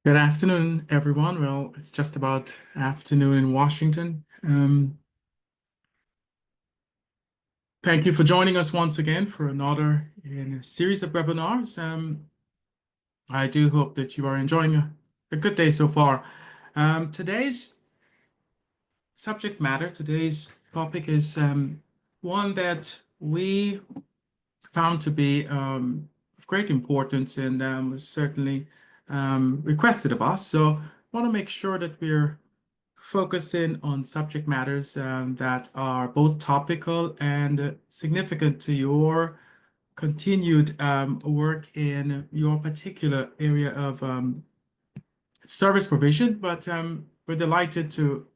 Good afternoon, everyone. Well, it's just about afternoon in Washington. Thank you for joining us once again for another in a series of webinars. I do hope that you are enjoying a good day so far. Today's subject matter, today's topic is one that we found to be of great importance and was certainly requested of us. So I want to make sure that we're focusing on subject matters that are both topical and significant to your continued work in your particular area of service provision. But we're delighted to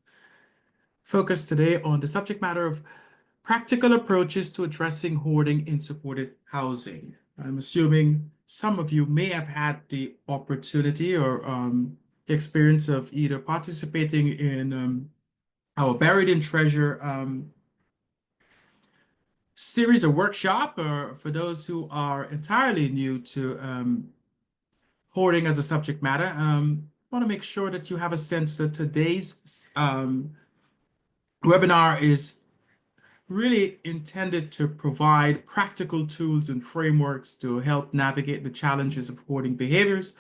focus today on the subject matter of practical approaches to addressing hoarding in supported housing. I'm assuming some of you may have had the opportunity or experience of either participating in our Buried in Treasure series or workshop, or for those who are entirely new to hoarding as a subject matter, I want to make sure that you have a sense that today's webinar is really intended to provide practical tools and frameworks to help navigate the challenges of hoarding behaviors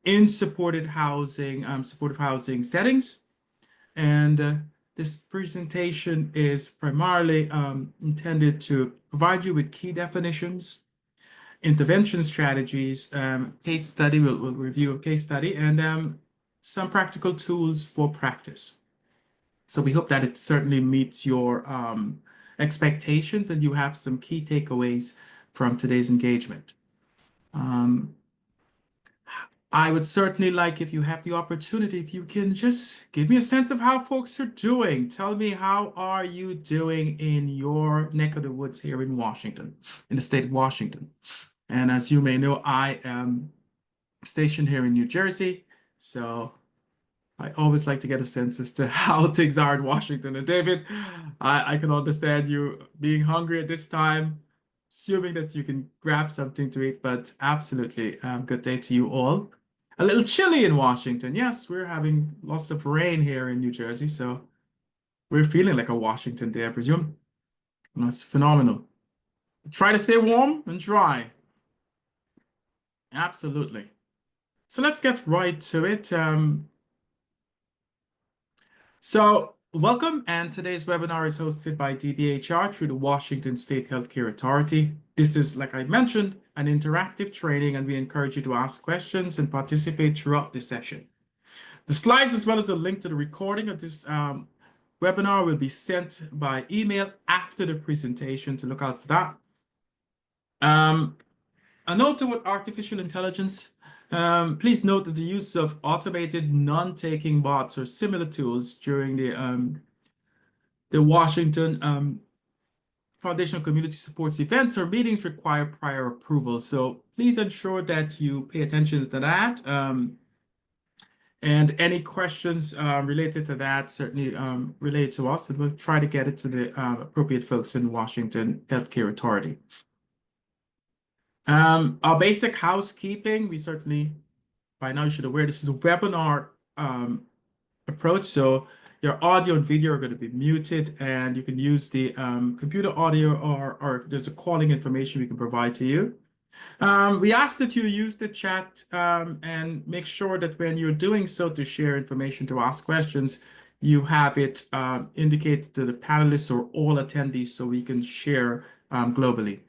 in supportive housing settings. And this presentation is primarily intended to provide you with key definitions, intervention strategies, case study, we'll review a case study, and some practical tools for practice. So we hope that it certainly meets your expectations and you have some key takeaways from today's engagement. Um, I would certainly like, if you have the opportunity, if you can just give me a sense of how folks are doing. Tell me, how are you doing in your neck of the woods here in Washington, in the state of Washington? And as you may know, I am stationed here in New Jersey. So I always like to get a sense as to how things are in Washington. And David, I can understand you being hungry at this time, assuming that you can grab something to eat, but absolutely, good day to you all. A little chilly in Washington. Yes, we're having lots of rain here in New Jersey, so we're feeling like a Washington day, I presume. That's phenomenal. Try to stay warm and dry. Absolutely. So let's get right to it. So, welcome, and today's webinar is hosted by DBHR through the Washington State Healthcare Authority. This is, like I mentioned, an interactive training, and we encourage you to ask questions and participate throughout the session. The slides, as well as a link to the recording of this webinar, will be sent by email after the presentation, to look out for that. Um, a note with artificial intelligence. Please note that the use of automated non-taking bots or similar tools during the Washington Foundational Community Supports events or meetings require prior approval. So please ensure that you pay attention to that. And any questions related to that, certainly relate to us, and we'll try to get it to the appropriate folks in Washington Healthcare Authority. Our basic housekeeping, we certainly, by now you should aware, this is a webinar approach. So your audio and video are going to be muted, and you can use the computer audio, or there's a calling information we can provide to you. We ask that you use the chat and make sure that when you're doing so to share information, to ask questions, you have it indicated to the panelists or all attendees so we can share globally.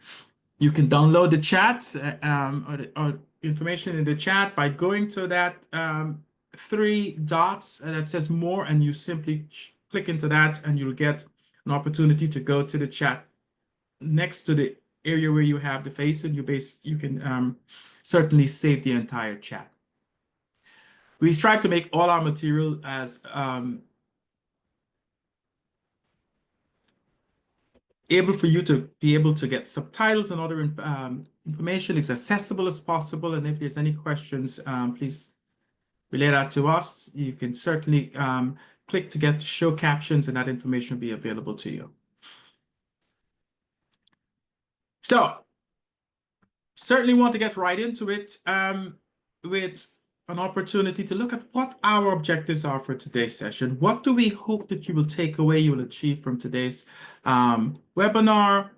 You can download the chat or information in the chat by going to that three dots that says more, and you simply click into that, and you'll get an opportunity to go to the chat next to the area where you have the face, and you can certainly save the entire chat. We strive to make all our material as able for you to be able to get subtitles and other information as accessible as possible. And if there's any questions, please relay that to us. You can certainly click to get show captions, and that information will be available to you. So certainly want to get right into it with an opportunity to look at what our objectives are for today's session. What do we hope that you will take away, you will achieve from today's webinar?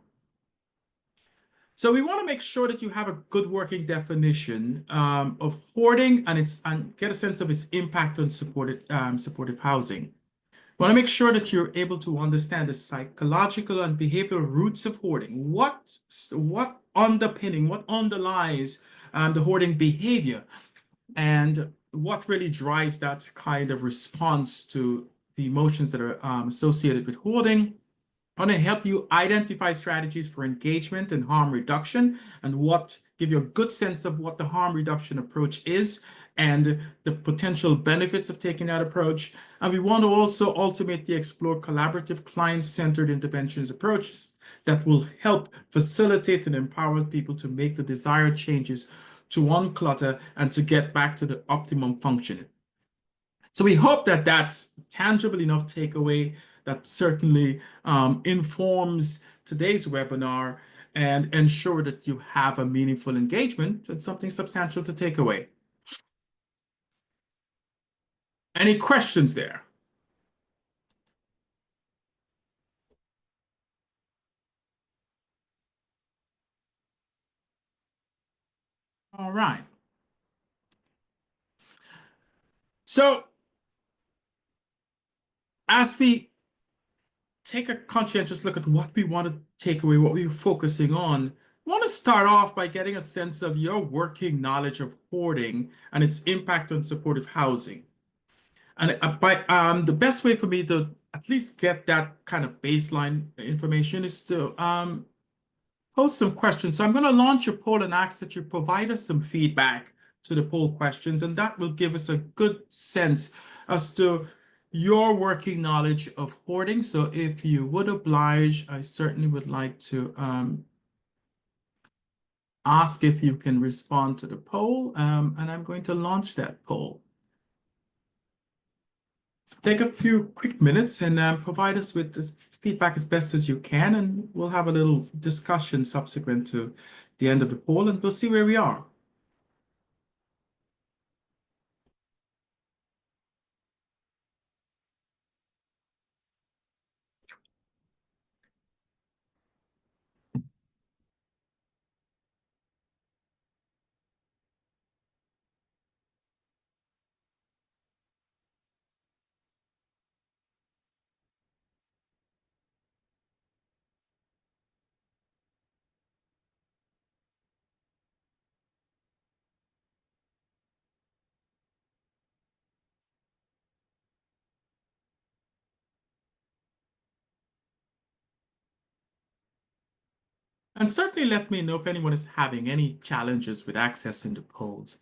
So we want to make sure that you have a good working definition of hoarding and get a sense of its impact on supportive housing. We want to make sure that you're able to understand the psychological and behavioral roots of hoarding. What underlies the hoarding behavior, and what really drives that kind of response to the emotions that are associated with hoarding. I want to help you identify strategies for engagement and harm reduction and give you a good sense of what the harm reduction approach is and the potential benefits of taking that approach. And we want to also ultimately explore collaborative client-centered interventions approaches that will help facilitate and empower people to make the desired changes to unclutter and to get back to the optimum functioning. So we hope that that's tangible enough takeaway that certainly informs today's webinar and ensure that you have a meaningful engagement and something substantial to take away. Any questions there? All right. So as we take a conscientious look at what we want to take away, what we're focusing on, I want to start off by getting a sense of your working knowledge of hoarding and its impact on supportive housing. And the best way for me to at least get that kind of baseline information is to post some questions. So I'm going to launch a poll and ask that you provide us some feedback to the poll questions, and that will give us a good sense as to your working knowledge of hoarding. So if you would oblige, I certainly would like to ask if you can respond to the poll, and I'm going to launch that poll. So take a few quick minutes and provide us with this feedback as best as you can, and we'll have a little discussion subsequent to the end of the poll, and we'll see where we are. And certainly let me know if anyone is having any challenges with accessing the polls.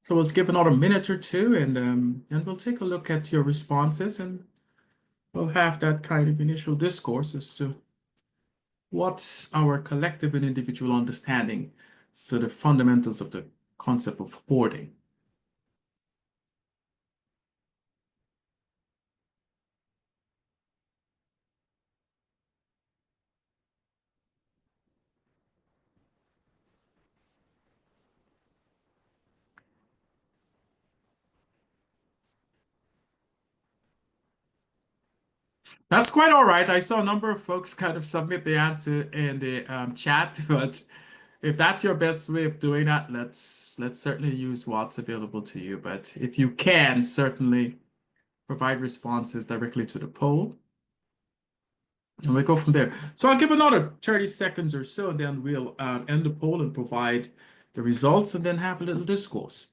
So we'll give another minute or two, and we'll take a look at your responses, and we'll have that kind of initial discourse as to what's our collective and individual understanding, so the fundamentals of the concept of hoarding. That's quite all right. I saw a number of folks kind of submit the answer in the chat, but if that's your best way of doing that, let's certainly use what's available to you. But if you can, certainly provide responses directly to the poll, and we go from there. So I'll give another 30 seconds or so, and then we'll end the poll and provide the results, and then have a little discourse.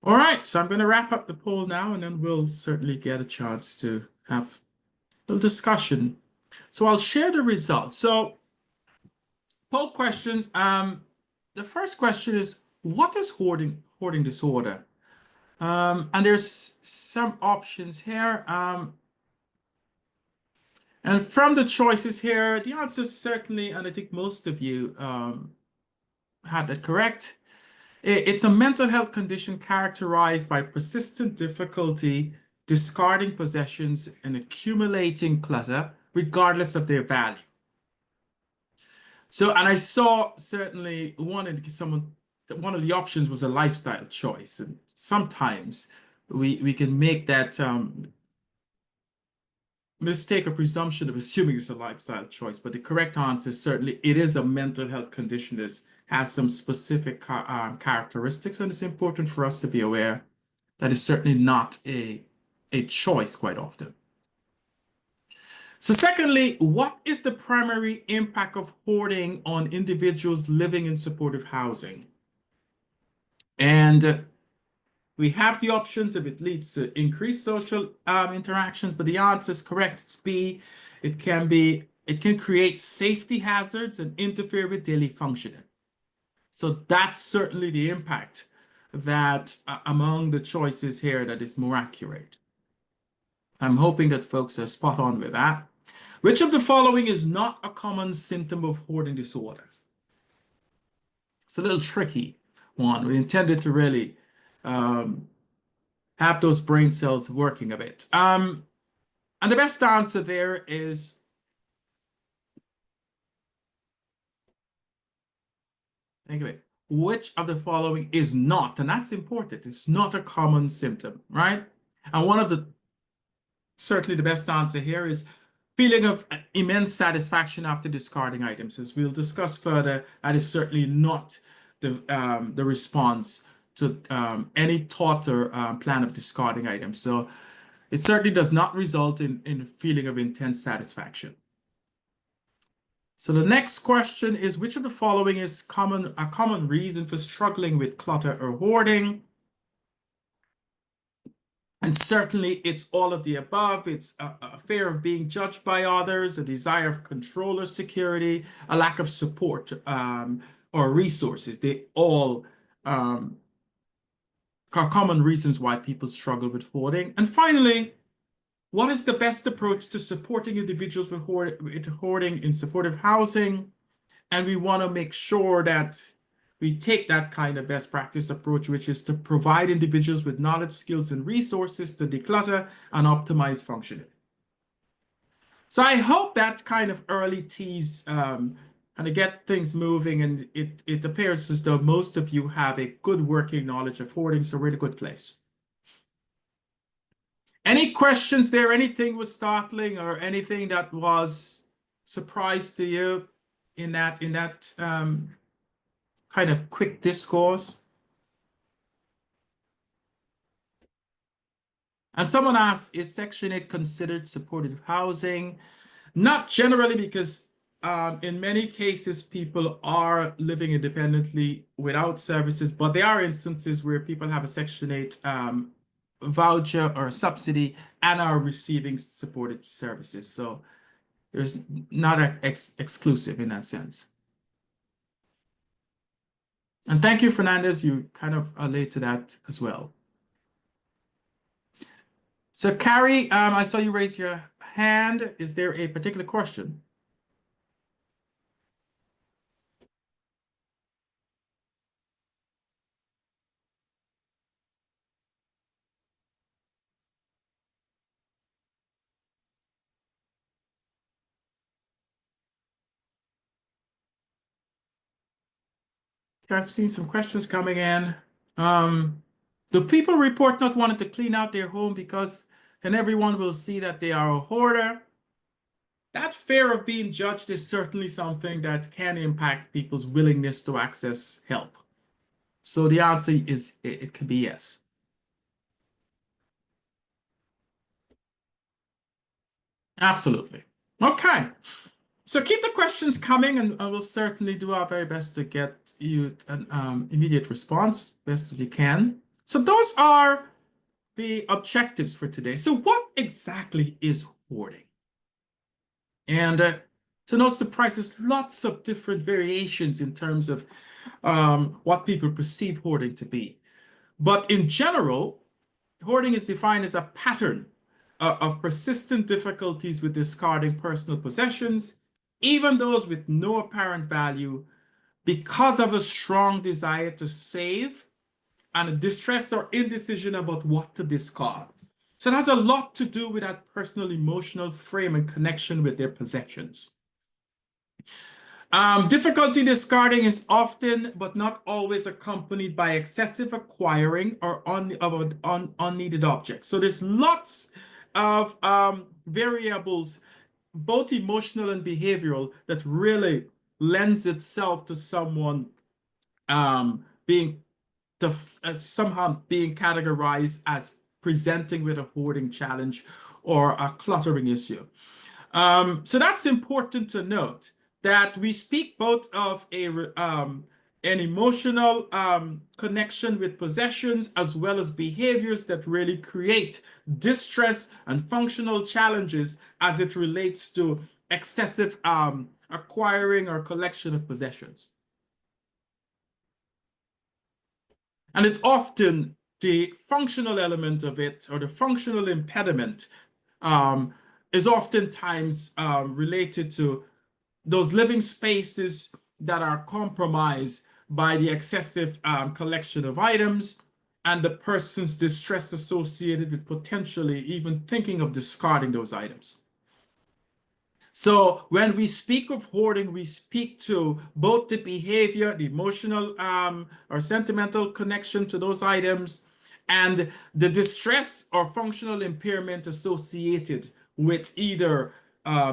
All right, so I'm going to wrap up the poll now, and then we'll certainly get a chance to have a little discussion. So I'll share the results. So poll questions. The first question is, what is hoarding disorder? And there's some options here. And from the choices here, the answer is certainly, and I think most of you had that correct. It's a mental health condition characterized by persistent difficulty discarding possessions and accumulating clutter, regardless of their value. So, and I saw certainly one of the options was a lifestyle choice, and sometimes we can make that mistake or presumption of assuming it's a lifestyle choice, but the correct answer is certainly it is a mental health condition that has some specific characteristics, and it's important for us to be aware that is certainly not a choice quite often. So secondly, what is the primary impact of hoarding on individuals living in supportive housing? And we have the options if it leads to increased social interactions, but the answer is correct. It's B. It can create safety hazards and interfere with daily functioning. So that's certainly the impact that among the choices here that is more accurate. I'm hoping that folks are spot on with that. Which of the following is not a common symptom of hoarding disorder? It's a little tricky one. We intended to really um, have those brain cells working a bit. And the best answer there is, think of it, which of the following is not, and that's important, it's not a common symptom, right? And one of the, certainly the best answer here is feeling of immense satisfaction after discarding items. As we'll discuss further, that is certainly not the response to any thought or plan of discarding items. So it certainly does not result in a feeling of intense satisfaction. So the next question is, which of the following is a common reason for struggling with clutter or hoarding? And certainly it's all of the above. It's a fear of being judged by others, a desire of control or security, a lack of support or resources. They all are common reasons why people struggle with hoarding. And finally, what is the best approach to supporting individuals with hoarding in supportive housing? And we want to make sure that we take that kind of best practice approach, which is to provide individuals with knowledge, skills, and resources to declutter and optimize functioning. So I hope that kind of early tease kind of get things moving, and it appears as though most of you have a good working knowledge of hoarding, so we're in a good place. Any questions there? Anything was startling or anything that was surprise to you in that kind of quick discourse? And someone asked, is Section 8 considered supportive housing? Not generally, because in many cases, people are living independently without services, but there are instances where people have a Section 8 voucher or subsidy and are receiving supported services. So there's not exclusive in that sense. And thank you, Fernandez. You kind of allayed to that as well. So, Carrie, I saw you raise your hand. Is there a particular question? I've seen some questions coming in. Do people report not wanting to clean out their home because then everyone will see that they are a hoarder? That fear of being judged is certainly something that can impact people's willingness to access help. So the answer is it could be yes. Absolutely. Okay. So keep the questions coming, and I will certainly do our very best to get you an immediate response as best as we can. So those are the objectives for today. So what exactly is hoarding? And to no surprise, there's lots of different variations in terms of what people perceive hoarding to be. But in general, hoarding is defined as a pattern of persistent difficulties with discarding personal possessions, even those with no apparent value, because of a strong desire to save and a distress or indecision about what to discard. So it has a lot to do with that personal emotional frame and connection with their possessions. Difficulty discarding is often, but not always, accompanied by excessive acquiring or unneeded objects. So there's lots of variables, both emotional and behavioral, that really lends itself to someone being somehow being categorized as presenting with a hoarding challenge or a cluttering issue. So that's important to note that we speak both of an emotional connection with possessions as well as behaviors that really create distress and functional challenges as it relates to excessive acquiring or collection of possessions. And it often, the functional element of it or the functional impediment um, is oftentimes related to those living spaces that are compromised by the excessive collection of items and the person's distress associated with potentially even thinking of discarding those items. So when we speak of hoarding, we speak to both the behavior, the emotional or sentimental connection to those items, and the distress or functional impairment associated with either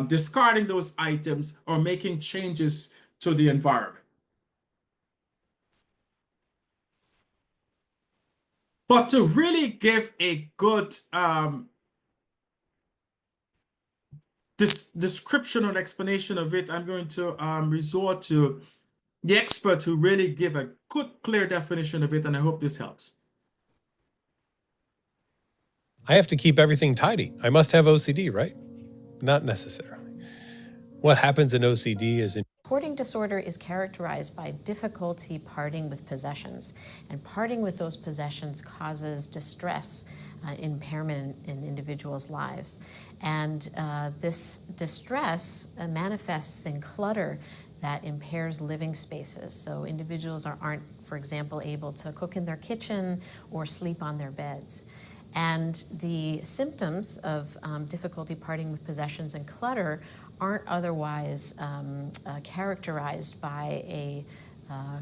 discarding those items or making changes to the environment. But to really give a good description or explanation of it, I'm going to resort to the expert who really give a good, clear definition of it, and I hope this helps. I have to keep everything tidy. I must have OCD, right? Not necessarily. What happens in OCD is Hoarding disorder is characterized by difficulty parting with possessions, and parting with those possessions causes distress, impairment in individuals' lives. And this distress manifests in clutter that impairs living spaces. So individuals aren't, for example, able to cook in their kitchen or sleep on their beds. And the symptoms of difficulty parting with possessions and clutter aren't otherwise characterized by a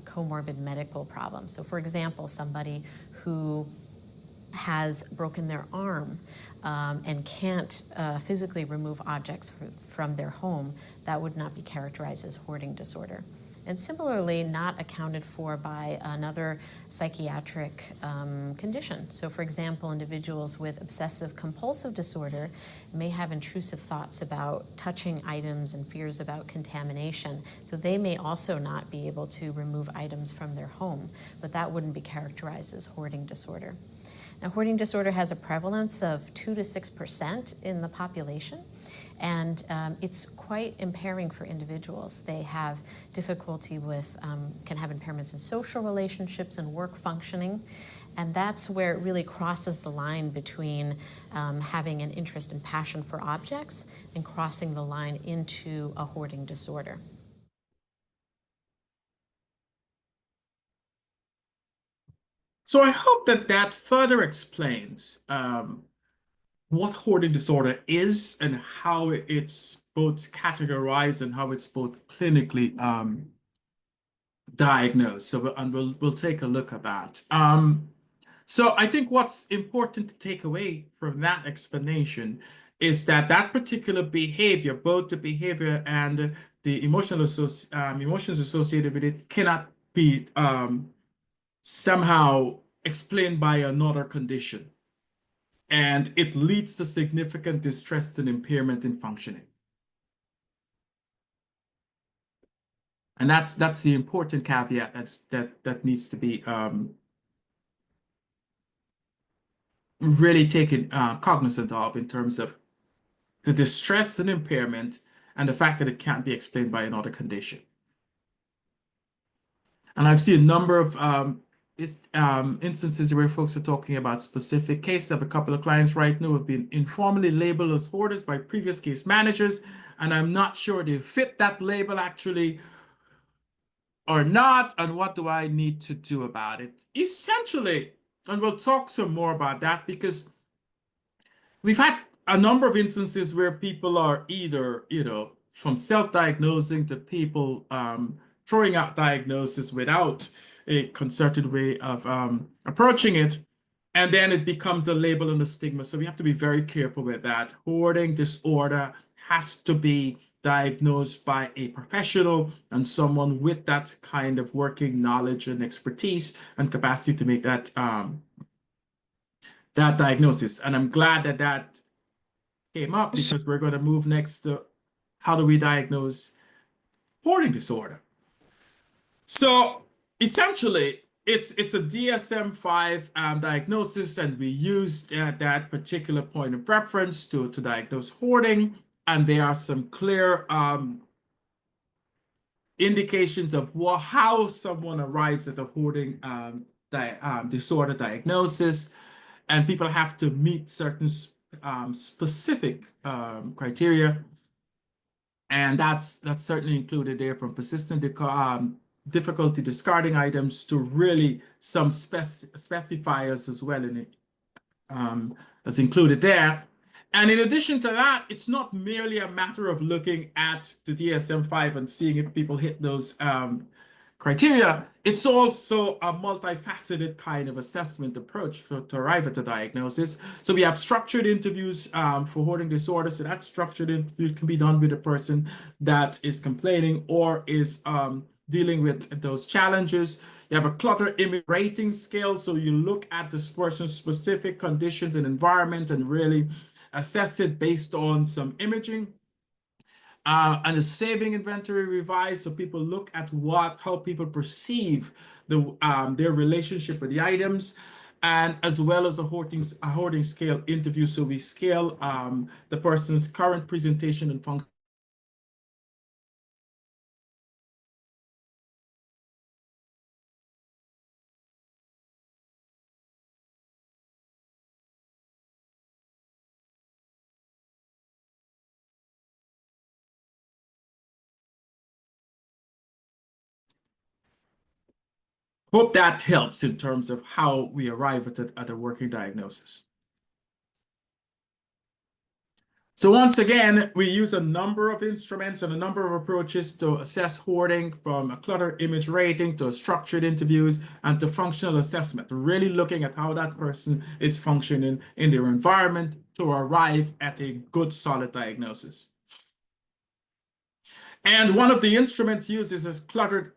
comorbid medical problem. So, for example, somebody who has broken their arm and can't physically remove objects from their home, that would not be characterized as hoarding disorder. And similarly, not accounted for by another psychiatric condition. So, for example, individuals with obsessive compulsive disorder may have intrusive thoughts about touching items and fears about contamination. So they may also not be able to remove items from their home, but that wouldn't be characterized as hoarding disorder. Now, hoarding disorder has a prevalence of 2 to 6% in the population, and it's quite impairing for individuals. They have difficulty with, can have impairments in social relationships and work functioning, and that's where it really crosses the line between having an interest and passion for objects and crossing the line into a hoarding disorder. So I hope that that further explains what hoarding disorder is and how it's both categorized and how it's both clinically diagnosed. So, and we'll take a look at that. So I think what's important to take away from that explanation is that that particular behavior, both the behavior and the emotions associated with it, cannot be somehow explained by another condition. And it leads to significant distress and impairment in functioning. And that's the important caveat that needs to be really taken cognizant of in terms of the distress and impairment and the fact that it can't be explained by another condition. And I've seen a number of instances where folks are talking about specific cases. I have a couple of clients right now who have been informally labeled as hoarders by previous case managers, and I'm not sure they fit that label actually or not, and what do I need to do about it? Essentially, and we'll talk some more about that because we've had a number of instances where people are either, from self-diagnosing to people throwing out diagnosis without a concerted way of approaching it. And then it becomes a label and a stigma. So we have to be very careful with that. Hoarding disorder has to be diagnosed by a professional and someone with that kind of working knowledge and expertise and capacity to make that diagnosis. And I'm glad that that came up because we're going to move next to how do we diagnose hoarding disorder. So essentially, it's a DSM-5 diagnosis, and we use that particular point of reference to diagnose hoarding. And there are some clear indications of how someone arrives at a hoarding disorder diagnosis, and people have to meet certain specific criteria, and that's certainly included there from persistent difficulty discarding items to really some specifiers as well in it, as included there. And in addition to that, it's not merely a matter of looking at the DSM-5 and seeing if people hit those criteria. It's also a multifaceted kind of assessment approach to arrive at the diagnosis. So we have structured interviews for hoarding disorder. So that structured interviews can be done with a person that is complaining or is dealing with those challenges. You have a clutter image rating scale. So you look at this person's specific conditions and environment and really assess it based on some imaging. And the saving inventory revised, so people look at how people perceive their relationship with the items, and as well as a hoarding scale interview. So we scale the person's current presentation and function. Hope that helps in terms of how we arrive at a working diagnosis. So once again, we use a number of instruments and a number of approaches to assess hoarding, from a clutter image rating to structured interviews and to functional assessment, really looking at how that person is functioning in their environment to arrive at a good, solid diagnosis. And one of the instruments used is this cluttered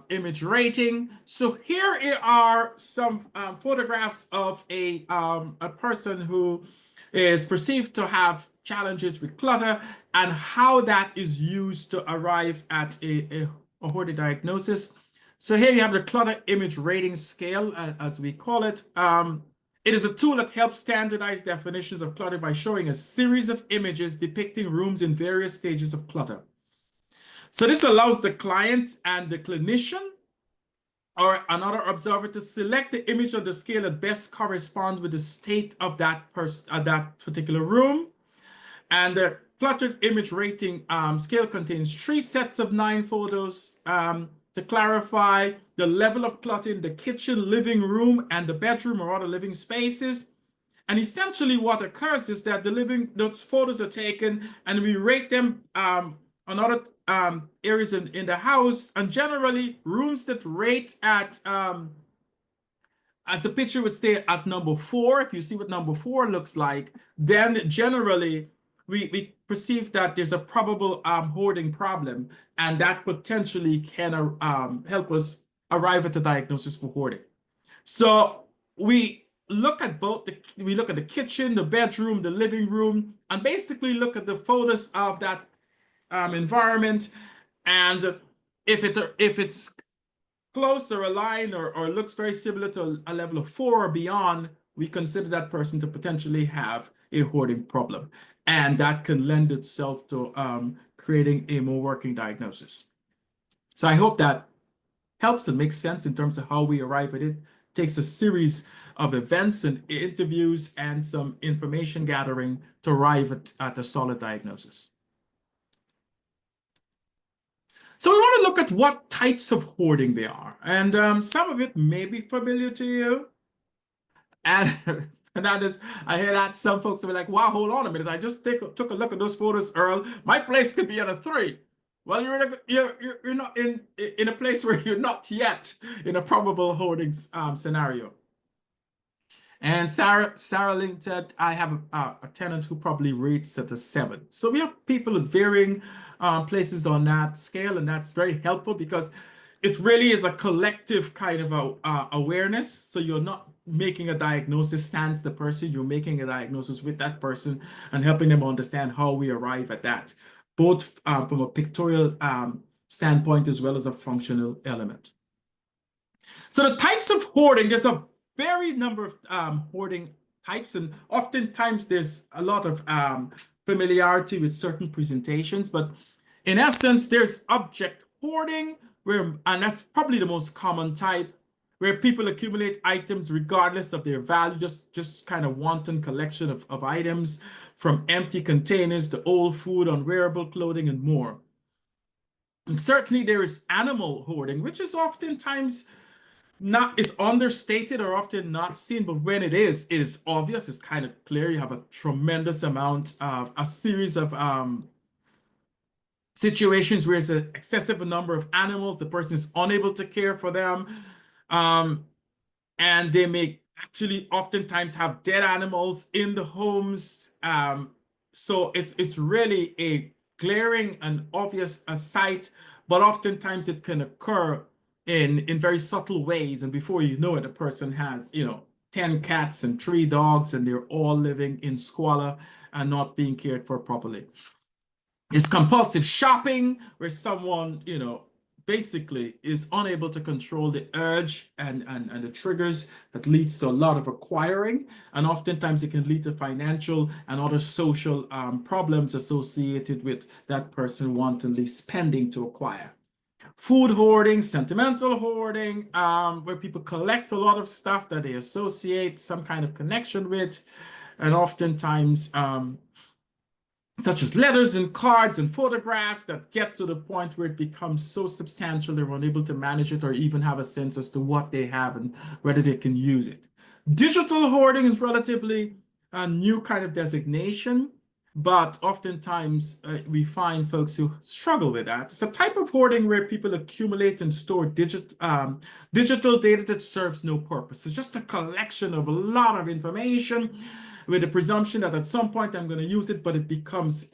image rating. So here are some photographs of a person who is perceived to have challenges with clutter and how that is used to arrive at a hoarding diagnosis. So here you have the clutter image rating scale, as we call it. It is a tool that helps standardize definitions of clutter by showing a series of images depicting rooms in various stages of clutter. So this allows the client and the clinician or another observer to select the image on the scale that best corresponds with the state of that particular room. And the cluttered image rating scale contains 3 sets of 9 photos to clarify the level of clutter in the kitchen, living room, and the bedroom or other living spaces. And essentially what occurs is that those photos are taken and we rate them on other areas in the house. And generally rooms that rate at, as the picture would stay at number 4, if you see what number 4 looks like, then generally we perceive that there's a probable hoarding problem, and that potentially can help us arrive at the diagnosis for hoarding. So we look at we look at the kitchen, the bedroom, the living room, and basically look at the photos of that environment. And if it's close or aligned or looks very similar to a level of 4 or beyond, we consider that person to potentially have a hoarding problem. And that can lend itself to creating a more working diagnosis. So I hope that helps and makes sense in terms of how we arrive at it. Takes a series of events and interviews and some information gathering to arrive at a solid diagnosis. So we want to look at what types of hoarding there are. And some of it may be familiar to you. And, and that is, I hear that some folks will be like, wow, hold on a minute. I just took a look at those photos, Earl. My place could be at a 3. Well, you're not in a place where you're not yet in a probable hoarding scenario. And Sarah linked that I have a tenant who probably rates at a 7. So we have people at varying places on that scale, and that's very helpful because it really is a collective kind of awareness. So you're not making a diagnosis sans the person, you're making a diagnosis with that person and helping them understand how we arrive at that, both from a pictorial standpoint as well as a functional element. So the types of hoarding, there's a varied number of hoarding types, and oftentimes there's a lot of familiarity with certain presentations, but in essence, there's object hoarding, where, and that's probably the most common type, where people accumulate items regardless of their value, just kind of wanton collection of items, from empty containers to old food, unwearable clothing, and more. And certainly there is animal hoarding, which is oftentimes not is understated or often not seen, but when it is obvious, it's kind of clear. You have a tremendous amount of a series of situations where it's an excessive number of animals, the person is unable to care for them, um, and they may actually oftentimes have dead animals in the homes. So it's really a glaring and obvious sight, but oftentimes it can occur in very subtle ways, and before you know it, a person has 10 cats and 3 dogs, and they're all living in squalor and not being cared for properly. It's compulsive shopping, where someone, basically is unable to control the urge and the triggers that leads to a lot of acquiring. And oftentimes it can lead to financial and other social problems associated with that person wantonly spending to acquire. Food hoarding, sentimental hoarding, where people collect a lot of stuff that they associate some kind of connection with, and oftentimes such as letters and cards and photographs that get to the point where it becomes so substantial they're unable to manage it or even have a sense as to what they have and whether they can use it. Digital hoarding is relatively a new kind of designation, but oftentimes we find folks who struggle with that. It's a type of hoarding where people accumulate and store digital data that serves no purpose. It's just a collection of a lot of information with the presumption that at some point I'm going to use it, but it becomes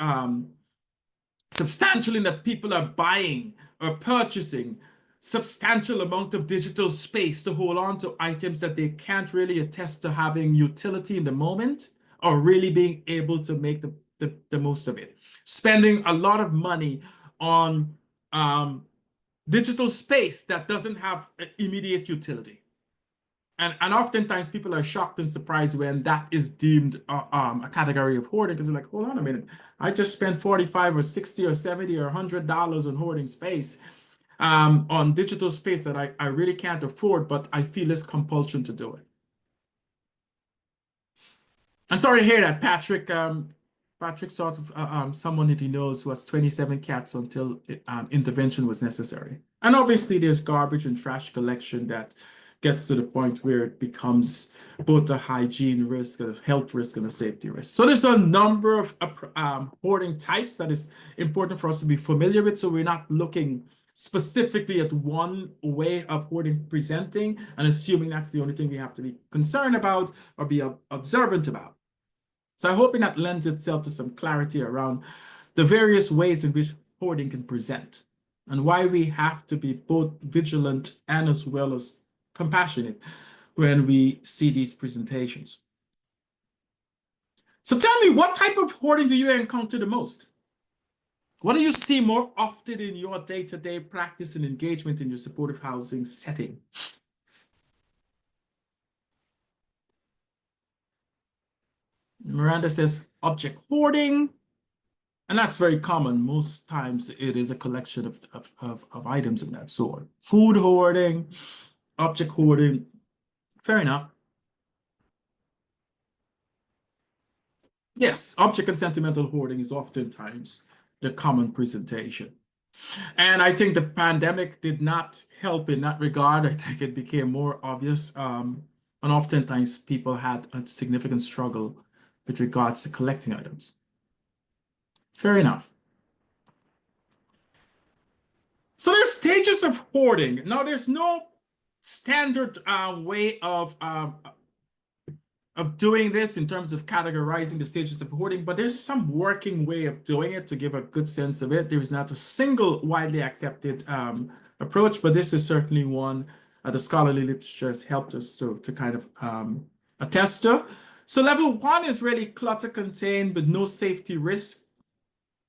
substantial in that people are buying or purchasing substantial amount of digital space to hold on to items that they can't really attest to having utility in the moment or really being able to make the most of it. Spending a lot of money on digital space that doesn't have immediate utility. And oftentimes people are shocked and surprised when that is deemed a category of hoarding, because they're like, hold on a minute, I just spent 45 or 60 or 70 or $100 on hoarding space, on digital space that I really can't afford, but I feel this compulsion to do it. I'm sorry to hear that, Patrick. Patrick sort of someone that he knows who has 27 cats until intervention was necessary. And obviously there's garbage and trash collection that gets to the point where it becomes both a hygiene risk, a health risk, and a safety risk. So there's a number of hoarding types that is important for us to be familiar with, so we're not looking specifically at one way of hoarding presenting and assuming that's the only thing we have to be concerned about or be observant about. So I'm hoping that lends itself to some clarity around the various ways in which hoarding can present and why we have to be both vigilant and as well as compassionate when we see these presentations. So tell me, what type of hoarding do you encounter the most? What do you see more often in your day-to-day practice and engagement in your supportive housing setting? Miranda says object hoarding, and that's very common. Most times it is a collection of items of that sort. Food hoarding, object hoarding, fair enough. Yes, object and sentimental hoarding is oftentimes the common presentation. And I think the pandemic did not help in that regard. I think it became more obvious. And oftentimes people had a significant struggle with regards to collecting items. Fair enough. So there's stages of hoarding. Now, there's no standard way of doing this in terms of categorizing the stages of hoarding, but there's some working way of doing it to give a good sense of it. There is not a single widely accepted approach, but this is certainly one the scholarly literature has helped us to kind of attest to. So level one is really clutter contained with no safety risk.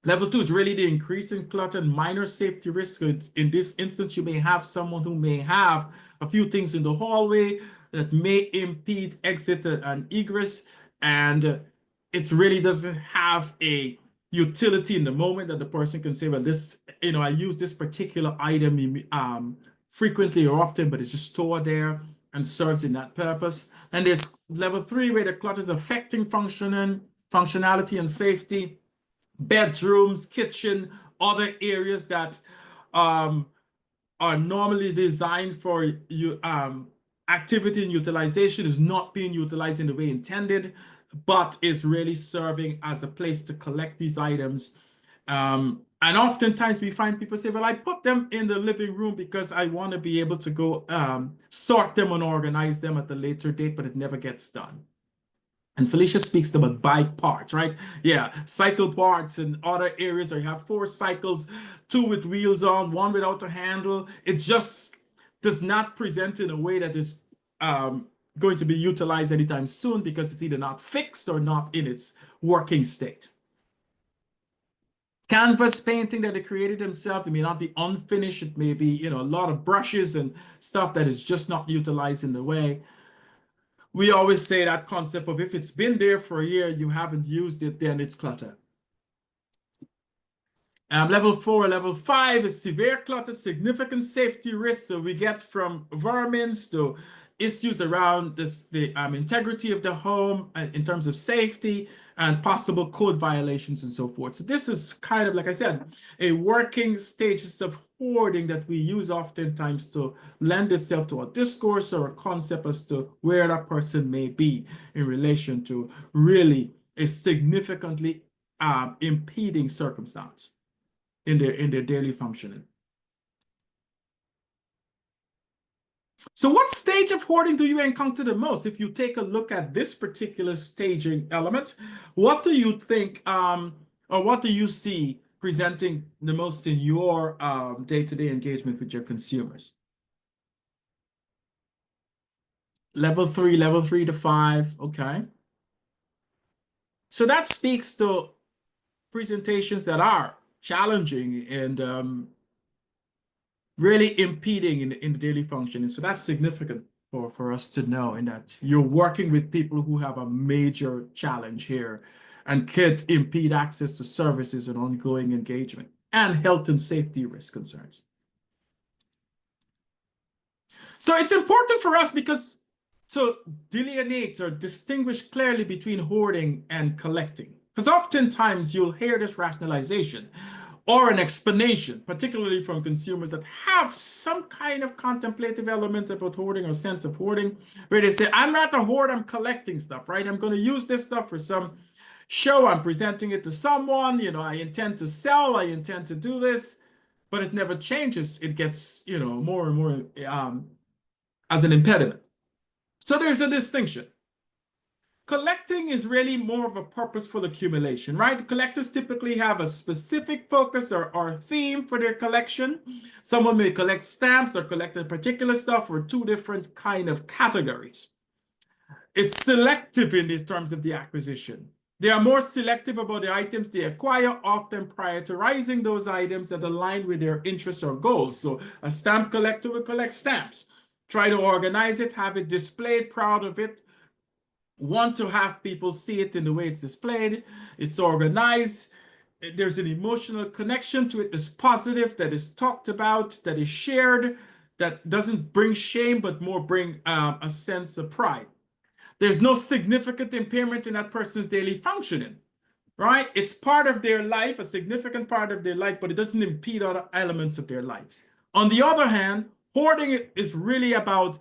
Level two is really the increase in clutter and minor safety risk. In this instance, you may have someone who may have a few things in the hallway that may impede exit and egress, and it really doesn't have a utility in the moment that the person can say, well, this, I use this particular item frequently or often, but it's just stored there and serves in that purpose. And there's level three where the clutter is affecting functionality and safety, bedrooms, kitchen, other areas that um, are normally designed for activity and utilization is not being utilized in the way intended, but is really serving as a place to collect these items. And oftentimes we find people say, well, I put them in the living room because I want to be able to go sort them and organize them at a later date, but it never gets done. And Felicia speaks about bike parts, right? Yeah, cycle parts and other areas where you have four cycles, two with wheels on, one without a handle. It just does not present in a way that is going to be utilized anytime soon because it's either not fixed or not in its working state. Canvas painting that they created themselves, it may not be unfinished. It may be, a lot of brushes and stuff that is just not utilized in the way. We always say that concept of if it's been there for a year, you haven't used it, then it's clutter. Level 4, level 5 is severe clutter, significant safety risks. So we get from vermins to issues around the integrity of the home in terms of safety and possible code violations and so forth. So this is kind of, like I said, a working stages of hoarding that we use oftentimes to lend itself to a discourse or a concept as to where that person may be in relation to really a significantly impeding circumstance in their daily functioning. So what stage of hoarding do you encounter the most? If you take a look at this particular staging element, what do you think or what do you see presenting the most in your day-to-day engagement with your consumers? Level 3 to 5, okay. So that speaks to presentations that are challenging and really impeding in the daily functioning. So that's significant for us to know in that you're working with people who have a major challenge here and could impede access to services and ongoing engagement and health and safety risk concerns. So it's important for us because to delineate or distinguish clearly between hoarding and collecting. Because oftentimes you'll hear this rationalization or an explanation, particularly from consumers that have some kind of contemplative element about hoarding or sense of hoarding, where they say, I'm not a hoard, I'm collecting stuff, right? I'm going to use this stuff for some show, I'm presenting it to someone, I intend to sell, I intend to do this, but it never changes. It gets, more and more as an impediment. So there's a distinction. Collecting is really more of a purposeful accumulation, right? Collectors typically have a specific focus or theme for their collection. Someone may collect stamps or collect a particular stuff for two different kind of categories. It's selective in these terms of the acquisition. They are more selective about the items they acquire, often prioritizing those items that align with their interests or goals. So a stamp collector will collect stamps, try to organize it, have it displayed, proud of it, want to have people see it in the way it's displayed. It's organized. There's an emotional connection to it that's positive, that is talked about, that is shared, that doesn't bring shame, but more bring a sense of pride. There's no significant impairment in that person's daily functioning, right? It's part of their life, a significant part of their life, but it doesn't impede other elements of their lives. On the other hand, hoarding is really about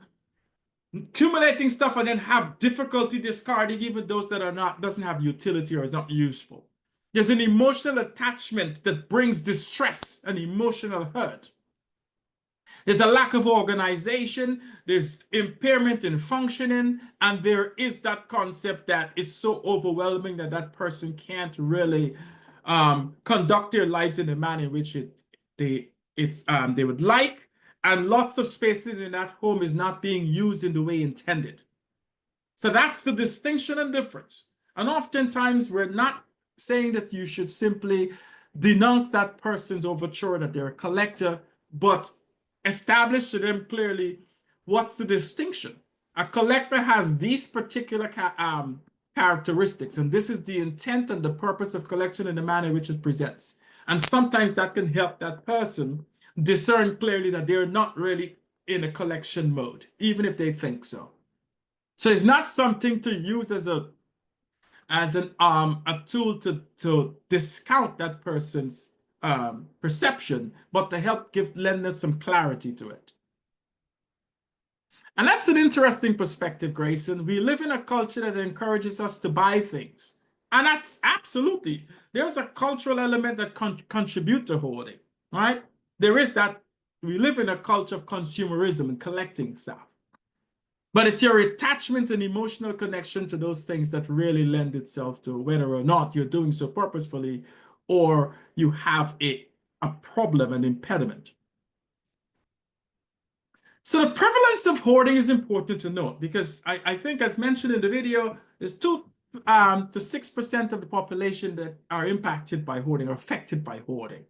accumulating stuff and then have difficulty discarding even those that are not doesn't have utility or is not useful. There's an emotional attachment that brings distress and emotional hurt. There's a lack of organization, there's impairment in functioning, and there is that concept that it's so overwhelming that that person can't really conduct their lives in the manner in which they would like, and lots of spaces in that home is not being used in the way intended. So that's the distinction and difference. And oftentimes we're not saying that you should simply denounce that person's overture that they're a collector, but establish to them clearly what's the distinction. A collector has these particular characteristics, and this is the intent and the purpose of collection in the manner in which it presents. And sometimes that can help that person discern clearly that they're not really in a collection mode, even if they think so. So it's not something to use as a tool to discount that person's perception, but to help lend them some clarity to it. And that's an interesting perspective, Grayson. We live in a culture that encourages us to buy things. And that's absolutely, there's a cultural element that contribute to hoarding, right? There is that, we live in a culture of consumerism and collecting stuff. But it's your attachment and emotional connection to those things that really lend itself to whether or not you're doing so purposefully or you have a problem, an impediment. So the prevalence of hoarding is important to note because I think, as mentioned in the video, there's 2 to 6% of the population that are impacted by hoarding or affected by hoarding.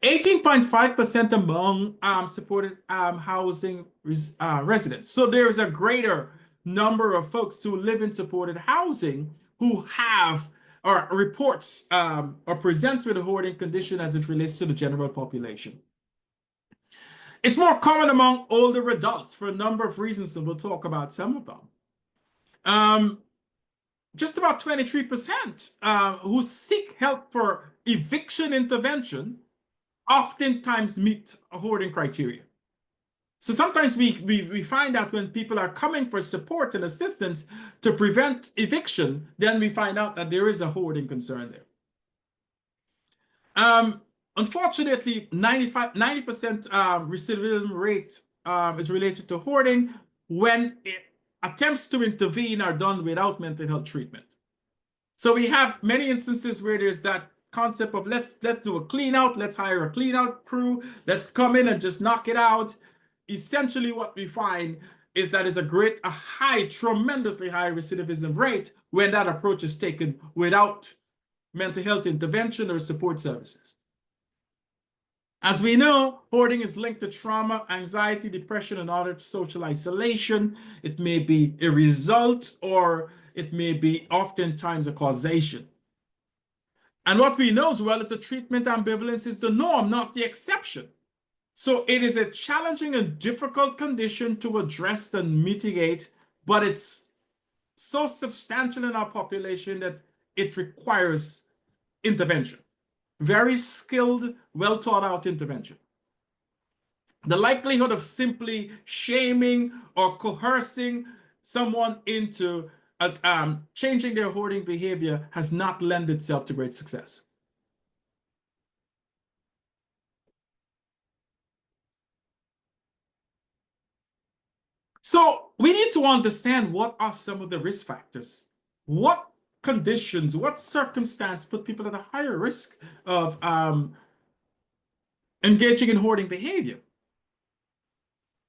18.5% among supported housing residents. So there's a greater number of folks who live in supported housing who have or reports or presents with a hoarding condition as it relates to the general population. It's more common among older adults for a number of reasons, and we'll talk about some of them. Just about 23% who seek help for eviction intervention oftentimes meet a hoarding criteria. So sometimes we find out when people are coming for support and assistance to prevent eviction, then we find out that there is a hoarding concern there. Unfortunately, 90% recidivism rate is related to hoarding when attempts to intervene are done without mental health treatment. So we have many instances where there's that concept of let's do a clean out, let's hire a clean out crew, let's come in and just knock it out. Essentially what we find is that is a high, tremendously high recidivism rate when that approach is taken without mental health intervention or support services. As we know, hoarding is linked to trauma, anxiety, depression, and other social isolation. It may be a result or it may be oftentimes a causation. And what we know as well is that treatment ambivalence is the norm, not the exception. So it is a challenging and difficult condition to address and mitigate, but it's so substantial in our population that it requires intervention. Very skilled, well thought out intervention. The likelihood of simply shaming or coercing someone into changing their hoarding behavior has not lent itself to great success. So we need to understand what are some of the risk factors. What conditions, what circumstance put people at a higher risk of engaging in hoarding behavior?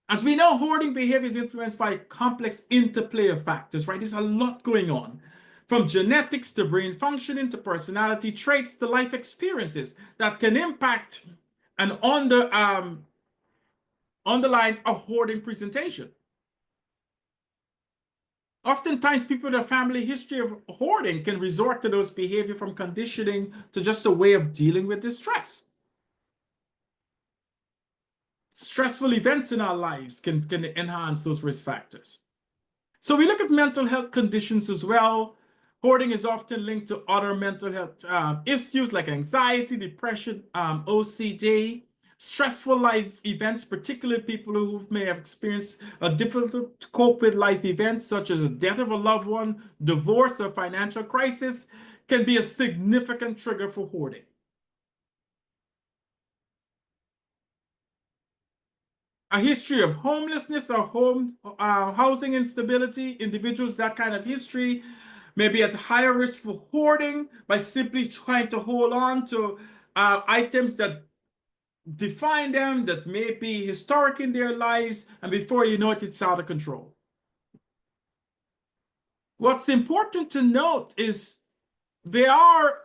As we know, hoarding behavior is influenced by complex interplay of factors, right? There's a lot going on. From genetics to brain functioning to personality traits to life experiences that can impact and underline a hoarding presentation. Oftentimes, people with a family history of hoarding can resort to those behavior from conditioning to just a way of dealing with distress. Stressful events in our lives can enhance those risk factors. So we look at mental health conditions as well. Hoarding is often linked to other mental health issues like anxiety, depression, OCD, stressful life events, particularly people who may have experienced a difficult to cope with life events such as the death of a loved one, divorce, or financial crisis can be a significant trigger for hoarding. A history of homelessness or housing instability, individuals that kind of history may be at higher risk for hoarding by simply trying to hold on to items that define them, that may be historic in their lives, and before you know it, it's out of control. What's important to note is there are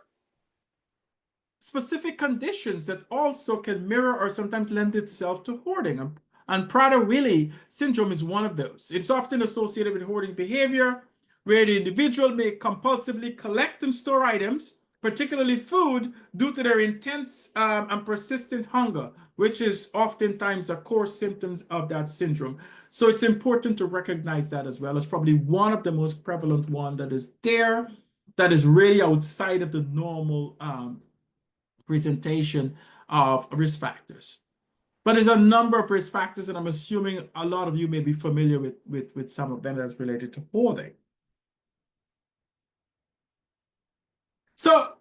specific conditions that also can mirror or sometimes lend itself to hoarding. And Prader-Willi syndrome is one of those. It's often associated with hoarding behavior, where the individual may compulsively collect and store items, particularly food, due to their intense and persistent hunger, which is oftentimes a core symptoms of that syndrome. So it's important to recognize that as well. It's probably one of the most prevalent one that is there, that is really outside of the normal presentation of risk factors. But there's a number of risk factors, and I'm assuming a lot of you may be familiar with some of them that's related to hoarding. So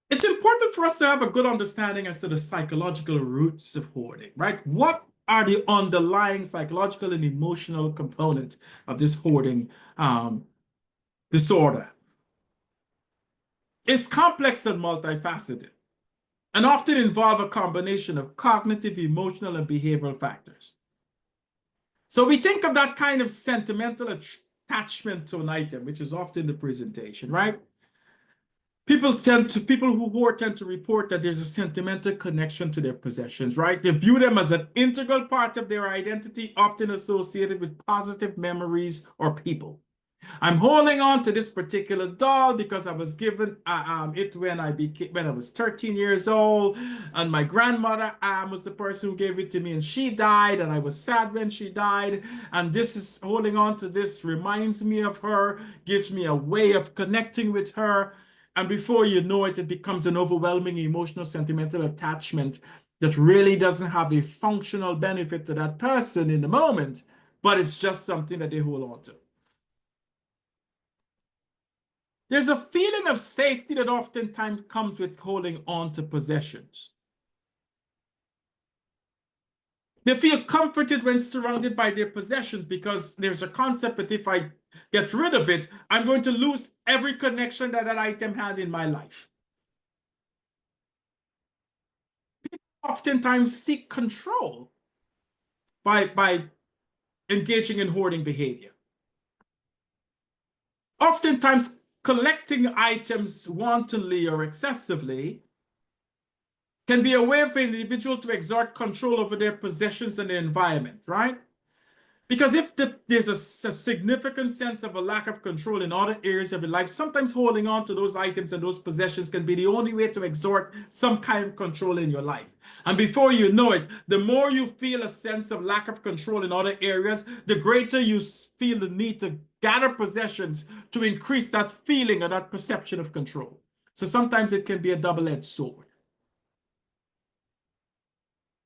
it's important for us to have a good understanding as to the psychological roots of hoarding, right? What are the underlying psychological and emotional component of this hoarding disorder? It's complex and multifaceted, and often involve a combination of cognitive, emotional, and behavioral factors. So we think of that kind of sentimental attachment to an item, which is often the presentation, right? People who hoard tend to report that there's a sentimental connection to their possessions, right? They view them as an integral part of their identity, often associated with positive memories or people. I'm holding on to this particular doll because I was given it when I was 13 years old, and my grandmother was the person who gave it to me, and she died, and I was sad when she died. And this is holding on to this reminds me of her, gives me a way of connecting with her, and before you know it, it becomes an overwhelming emotional, sentimental attachment that really doesn't have a functional benefit to that person in the moment, but it's just something that they hold on to. There's a feeling of safety that oftentimes comes with holding on to possessions. They feel comforted when surrounded by their possessions because there's a concept that if I get rid of it, I'm going to lose every connection that that item had in my life. Oftentimes seek control by engaging in hoarding behavior. Oftentimes collecting items wantonly or excessively can be a way for an individual to exert control over their possessions and the environment, right? Because if there's a significant sense of a lack of control in other areas of your life, sometimes holding on to those items and those possessions can be the only way to exert some kind of control in your life. And before you know it, the more you feel a sense of lack of control in other areas, the greater you feel the need to gather possessions to increase that feeling or that perception of control. So sometimes it can be a double-edged sword.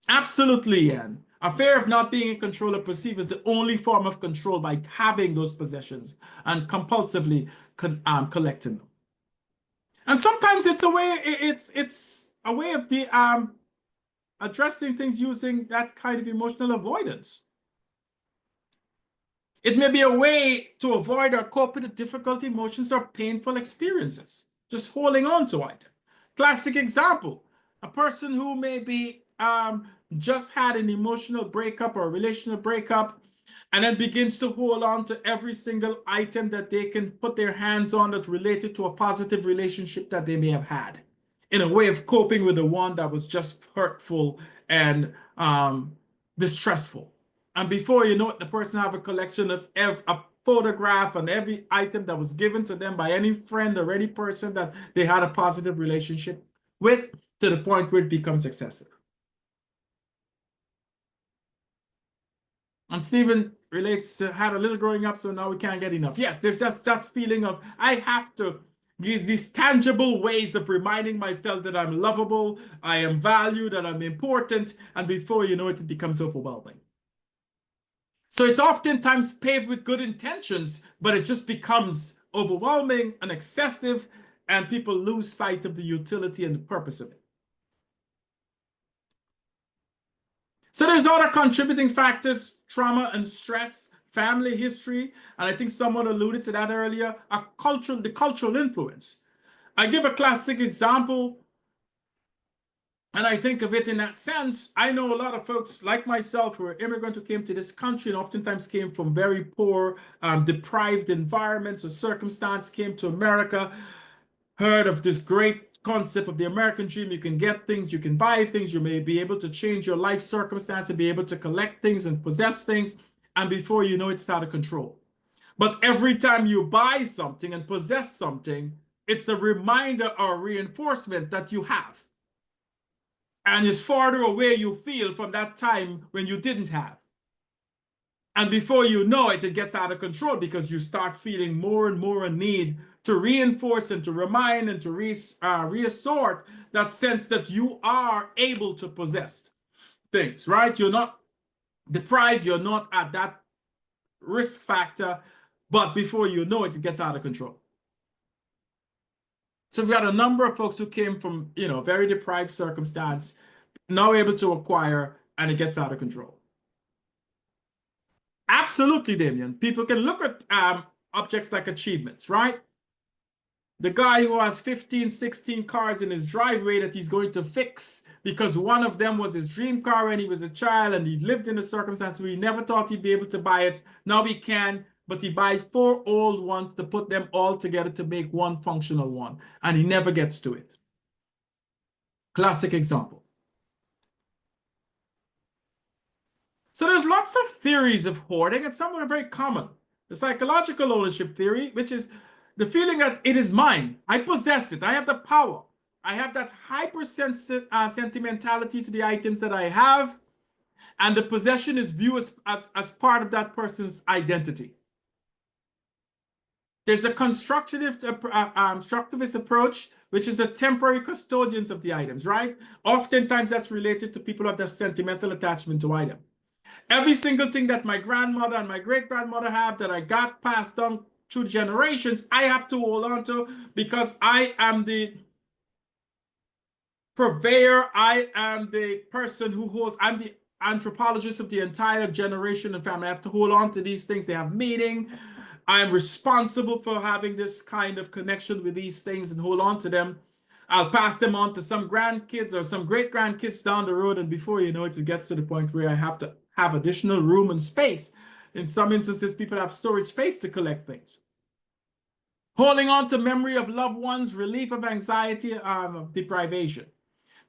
Absolutely, Ian. A fear of not being in control or perceived as the only form of control by having those possessions and compulsively collecting them. And sometimes it's a way it's a way of addressing things using that kind of emotional avoidance. It may be a way to avoid or cope with difficult emotions or painful experiences. Just holding on to it. Classic example, a person who may be just had an emotional breakup or a relational breakup and then begins to hold on to every single item that they can put their hands on that's related to a positive relationship that they may have had in a way of coping with the one that was just hurtful and distressful. And before you know it, the person have a collection of photograph and every item that was given to them by any friend or any person that they had a positive relationship with, to the point where it becomes excessive. And Stephen relates to had a little growing up, so now we can't get enough. Yes, there's just that feeling of I have to use these tangible ways of reminding myself that I'm lovable, I am valued, and I'm important. And before you know it, it becomes overwhelming. So it's oftentimes paved with good intentions, but it just becomes overwhelming and excessive, and people lose sight of the utility and the purpose of it. So there's other contributing factors, trauma and stress, family history, and I think someone alluded to that earlier, the cultural influence. I give a classic example, and I think of it in that sense. I know a lot of folks like myself who are immigrants who came to this country and oftentimes came from very poor, deprived environments or circumstance, came to America, heard of this great concept of the American dream. You can get things, you can buy things, you may be able to change your life circumstance and be able to collect things and possess things. And before you know it, it's out of control. But every time you buy something and possess something, it's a reminder or reinforcement that you have. And it's farther away you feel from that time when you didn't have. And before you know it, it gets out of control because you start feeling more and more a need to reinforce and to remind and to reassert that sense that you are able to possess things, right? You're not deprived, you're not at that risk factor, but before you know it, it gets out of control. So we've got a number of folks who came from, very deprived circumstance, now able to acquire, and it gets out of control. Absolutely, Damien. People can look at objects like achievements, right? The guy who has 15, 16 cars in his driveway that he's going to fix because one of them was his dream car when he was a child and he lived in a circumstance where he never thought he'd be able to buy it. Now he can, but he buys 4 old ones to put them all together to make one functional one, and he never gets to it. Classic example. So there's lots of theories of hoarding, and some are very common. The psychological ownership theory, which is the feeling that it is mine. I possess it. I have the power. I have that sentimentality to the items that I have, and the possession is viewed as part of that person's identity. There's a constructivist approach, which is the temporary custodians of the items, right? Oftentimes that's related to people who have that sentimental attachment to item. Every single thing that my grandmother and my great-grandmother have that I got passed down through generations, I have to hold on to because I am the purveyor. I am the person who holds, I'm the anthropologist of the entire generation and family. I have to hold on to these things. They have meaning. I'm responsible for having this kind of connection with these things and hold on to them. I'll pass them on to some grandkids or some great-grandkids down the road, and before you know it, it gets to the point where I have to have additional room and space. In some instances, people have storage space to collect things. Holding on to memory of loved ones, relief of anxiety, of deprivation.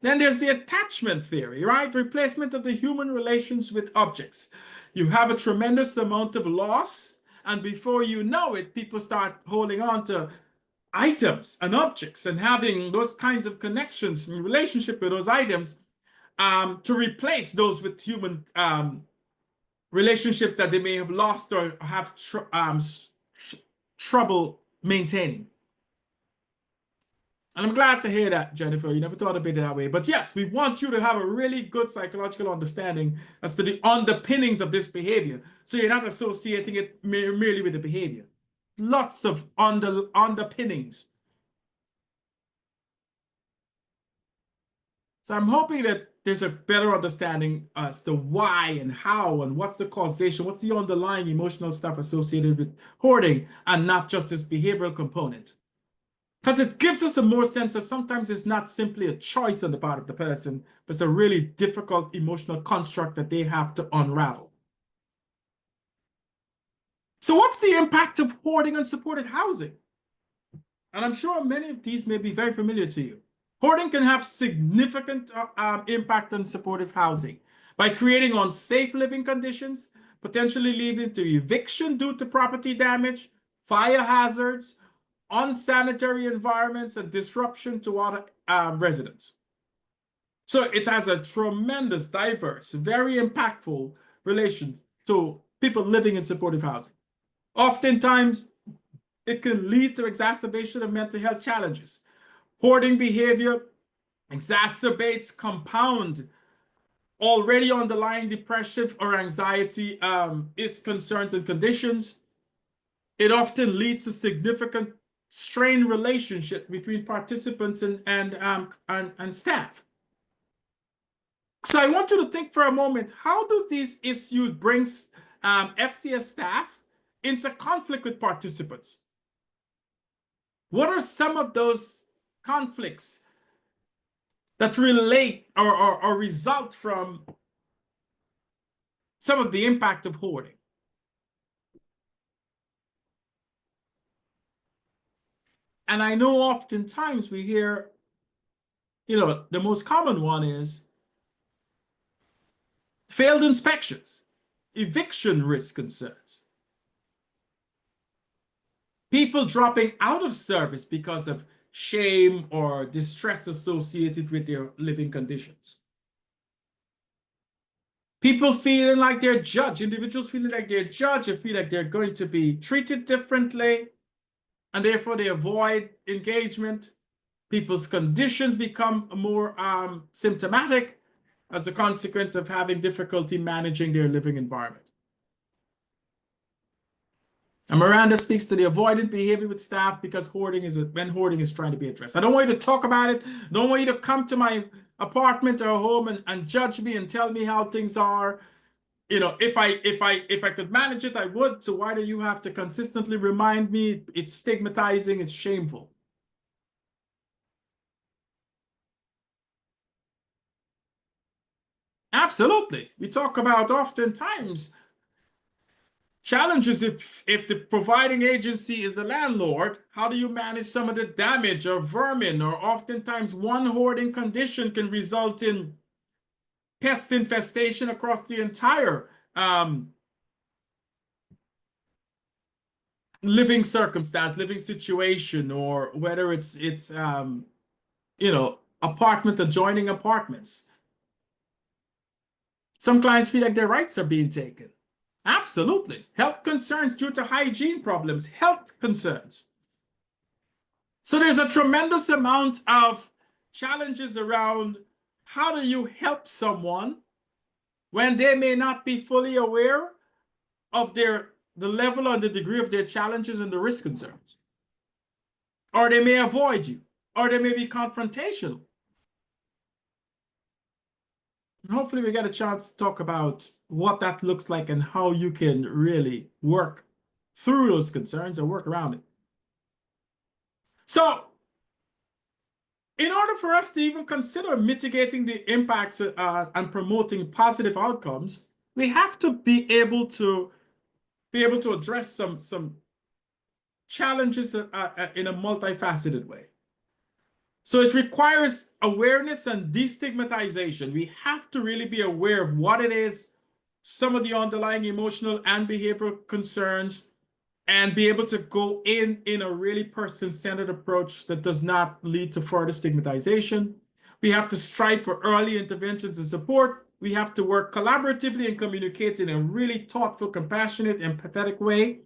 Then there's the attachment theory, right? Replacement of the human relations with objects. You have a tremendous amount of loss, and before you know it, people start holding on to items and objects and having those kinds of connections and relationship with those items to replace those with human relationships that they may have lost or have trouble maintaining. And I'm glad to hear that, Jennifer. You never thought of it that way. But yes, we want you to have a really good psychological understanding as to the underpinnings of this behavior. So you're not associating it merely with the behavior. Lots of underpinnings. So I'm hoping that there's a better understanding as to why and how and what's the causation, what's the underlying emotional stuff associated with hoarding and not just this behavioral component. Because it gives us a more sense of sometimes it's not simply a choice on the part of the person, but it's a really difficult emotional construct that they have to unravel. So what's the impact of hoarding on supported housing? And I'm sure many of these may be very familiar to you. Hoarding can have significant impact on supportive housing by creating unsafe living conditions, potentially leading to eviction due to property damage, fire hazards, unsanitary environments, and disruption to other residents. So it has a tremendous, diverse, very impactful relation to people living in supportive housing. Oftentimes, it can lead to exacerbation of mental health challenges. Hoarding behavior exacerbates, compound already underlying depressive or anxiety is concerns and conditions. It often leads to significant strained relationship between participants and staff. So I want you to think for a moment, how does these issues bring FCS staff into conflict with participants? What are some of those conflicts that relate or result from some of the impact of hoarding? And I know oftentimes we hear, the most common one is failed inspections, eviction risk concerns, people dropping out of service because of shame or distress associated with their living conditions. People feeling like they're judged, individuals feeling like they're judged or feel like they're going to be treated differently, and therefore they avoid engagement. People's conditions become more symptomatic as a consequence of having difficulty managing their living environment. And Miranda speaks to the avoidant behavior with staff because when hoarding is trying to be addressed. I don't want you to talk about it. I don't want you to come to my apartment or home and judge me and tell me how things are. If I could manage it, I would. So why do you have to consistently remind me? It's stigmatizing, it's shameful. Absolutely. We talk about oftentimes challenges if the providing agency is the landlord. How do you manage some of the damage or vermin? Or oftentimes one hoarding condition can result in pest infestation across the entire living circumstance, living situation, or whether it's apartment adjoining apartments. Some clients feel like their rights are being taken. Absolutely. Health concerns due to hygiene problems, health concerns. So there's a tremendous amount of challenges around how do you help someone when they may not be fully aware of the level or the degree of their challenges and the risk concerns. Or they may avoid you, or they may be confrontational. Hopefully we get a chance to talk about what that looks like and how you can really work through those concerns or work around it. So, in order for us to even consider mitigating the impacts and promoting positive outcomes, we have to be able to address some challenges in a multifaceted way. So it requires awareness and destigmatization. We have to really be aware of what it is, some of the underlying emotional and behavioral concerns, and be able to go in a really person-centered approach that does not lead to further stigmatization. We have to strive for early interventions and support. We have to work collaboratively and communicate in a really thoughtful, compassionate, empathetic way.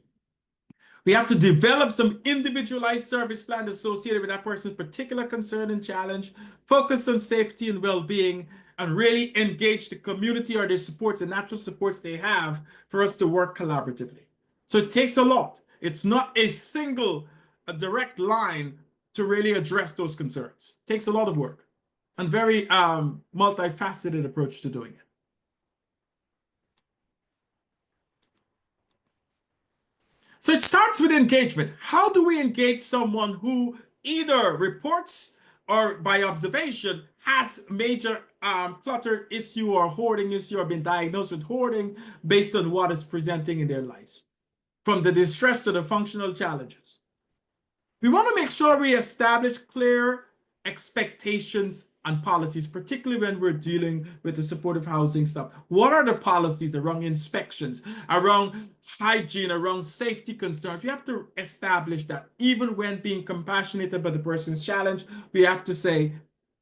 We have to develop some individualized service plans associated with that person's particular concern and challenge, focus on safety and well-being, and really engage the community or the supports, the natural supports they have for us to work collaboratively. So it takes a lot. It's not a direct line to really address those concerns. It takes a lot of work and very multifaceted approach to doing it. So it starts with engagement. How do we engage someone who either reports or by observation has major clutter issue or hoarding issue or been diagnosed with hoarding based on what is presenting in their lives, from the distress to the functional challenges? We want to make sure we establish clear expectations and policies, particularly when we're dealing with the supportive housing stuff. What are the policies around inspections, around hygiene, around safety concerns? We have to establish that even when being compassionate about the person's challenge, we have to say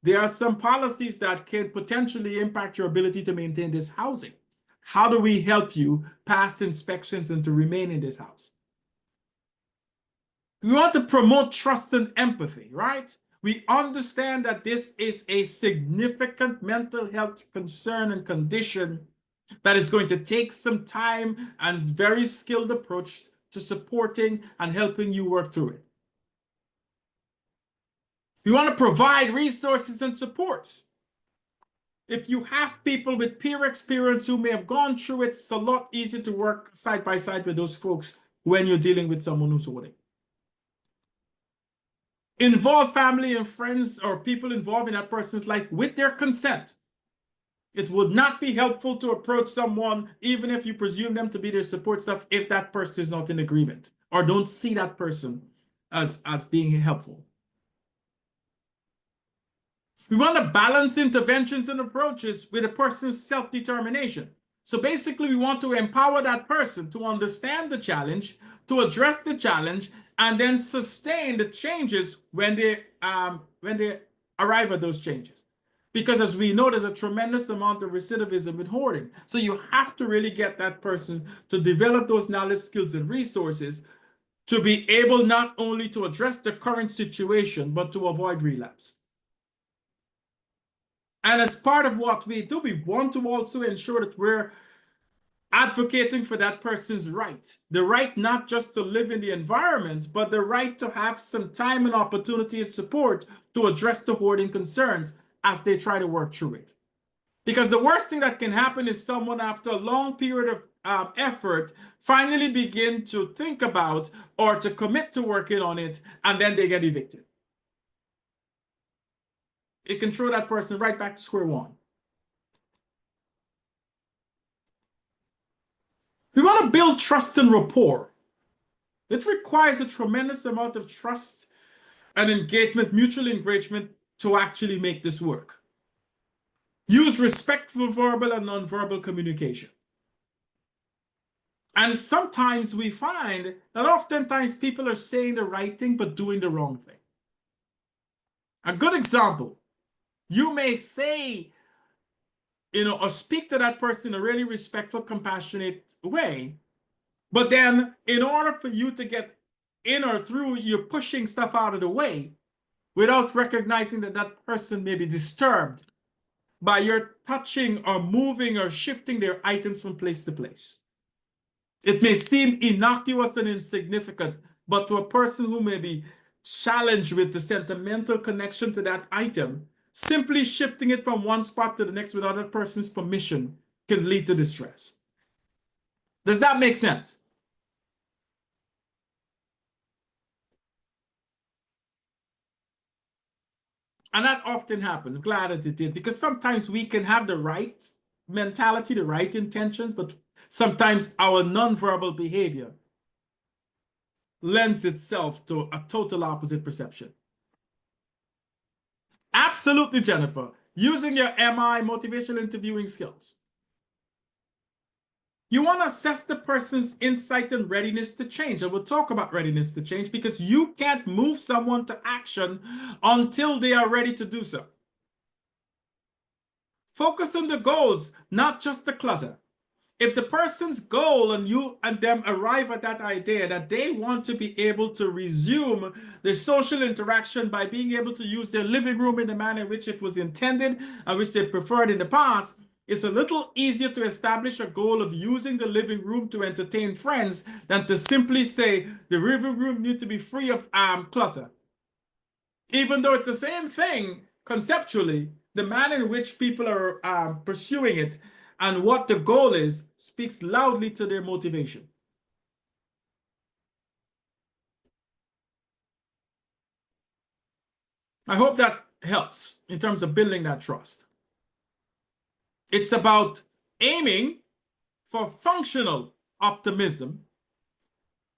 there are some policies that can potentially impact your ability to maintain this housing. How do we help you pass inspections and to remain in this house? We want to promote trust and empathy, right? We understand that this is a significant mental health concern and condition that is going to take some time and very skilled approach to supporting and helping you work through it. We want to provide resources and support. If you have people with peer experience who may have gone through it, it's a lot easier to work side by side with those folks when you're dealing with someone who's hoarding. Involve family and friends or people involved in that person's life with their consent. It would not be helpful to approach someone, even if you presume them to be their support staff, if that person is not in agreement or don't see that person as being helpful. We want to balance interventions and approaches with a person's self-determination. So basically, we want to empower that person to understand the challenge, to address the challenge, and then sustain the changes when they arrive at those changes. Because as we know, there's a tremendous amount of recidivism in hoarding. So you have to really get that person to develop those knowledge, skills, and resources to be able not only to address the current situation, but to avoid relapse. And as part of what we do, we want to also ensure that we're advocating for that person's right. The right not just to live in the environment, but the right to have some time and opportunity and support to address the hoarding concerns as they try to work through it. Because the worst thing that can happen is someone after a long period of effort finally begin to think about or to commit to working on it, and then they get evicted. It can throw that person right back to square one. We want to build trust and rapport. It requires a tremendous amount of trust and engagement, mutual engagement to actually make this work. Use respectful verbal and nonverbal communication. And sometimes we find that oftentimes people are saying the right thing but doing the wrong thing. A good example, you may say, or speak to that person in a really respectful, compassionate way, but then in order for you to get in or through, you're pushing stuff out of the way without recognizing that that person may be disturbed by your touching or moving or shifting their items from place to place. It may seem innocuous and insignificant, but to a person who may be challenged with the sentimental connection to that item, simply shifting it from one spot to the next without that person's permission can lead to distress. Does that make sense? And that often happens. I'm glad that it did, because sometimes we can have the right mentality, the right intentions, but sometimes our nonverbal behavior lends itself to a total opposite perception. Absolutely, Jennifer. Using your MI, motivational interviewing skills. You want to assess the person's insight and readiness to change. And we'll talk about readiness to change because you can't move someone to action until they are ready to do so. Focus on the goals, not just the clutter. If the person's goal and you and them arrive at that idea that they want to be able to resume the social interaction by being able to use their living room in the manner in which it was intended and which they preferred in the past, it's a little easier to establish a goal of using the living room to entertain friends than to simply say the living room needs to be free of clutter. Even though it's the same thing conceptually, the manner in which people are pursuing it and what the goal is speaks loudly to their motivation. I hope that helps in terms of building that trust. It's about aiming for functional optimism,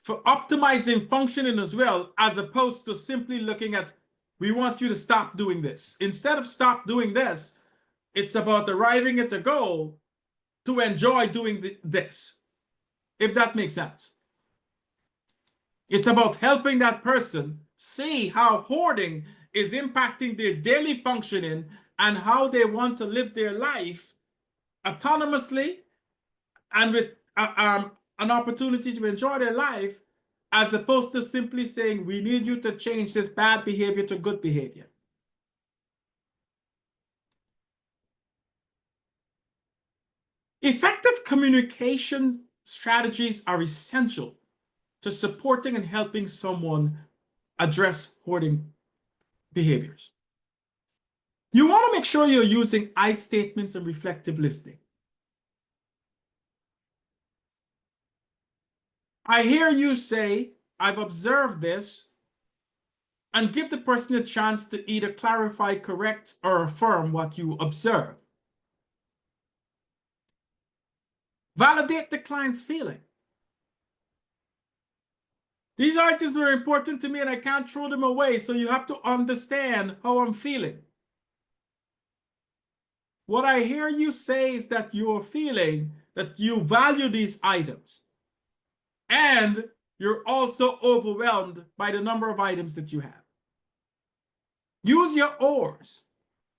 for optimizing functioning as well, as opposed to simply looking at We want you to stop doing this. Instead of stop doing this, it's about arriving at the goal to enjoy doing this, if that makes sense. It's about helping that person see how hoarding is impacting their daily functioning and how they want to live their life autonomously and with an opportunity to enjoy their life, as opposed to simply saying, we need you to change this bad behavior to good behavior. Effective communication strategies are essential to supporting and helping someone address hoarding behaviors. You want to make sure you're using I statements and reflective listening. I hear you say, I've observed this, and give the person a chance to either clarify, correct, or affirm what you observe. Validate the client's feeling. These items were important to me and I can't throw them away, so you have to understand how I'm feeling. What I hear you say is that you're feeling that you value these items and you're also overwhelmed by the number of items that you have. Use your ORs,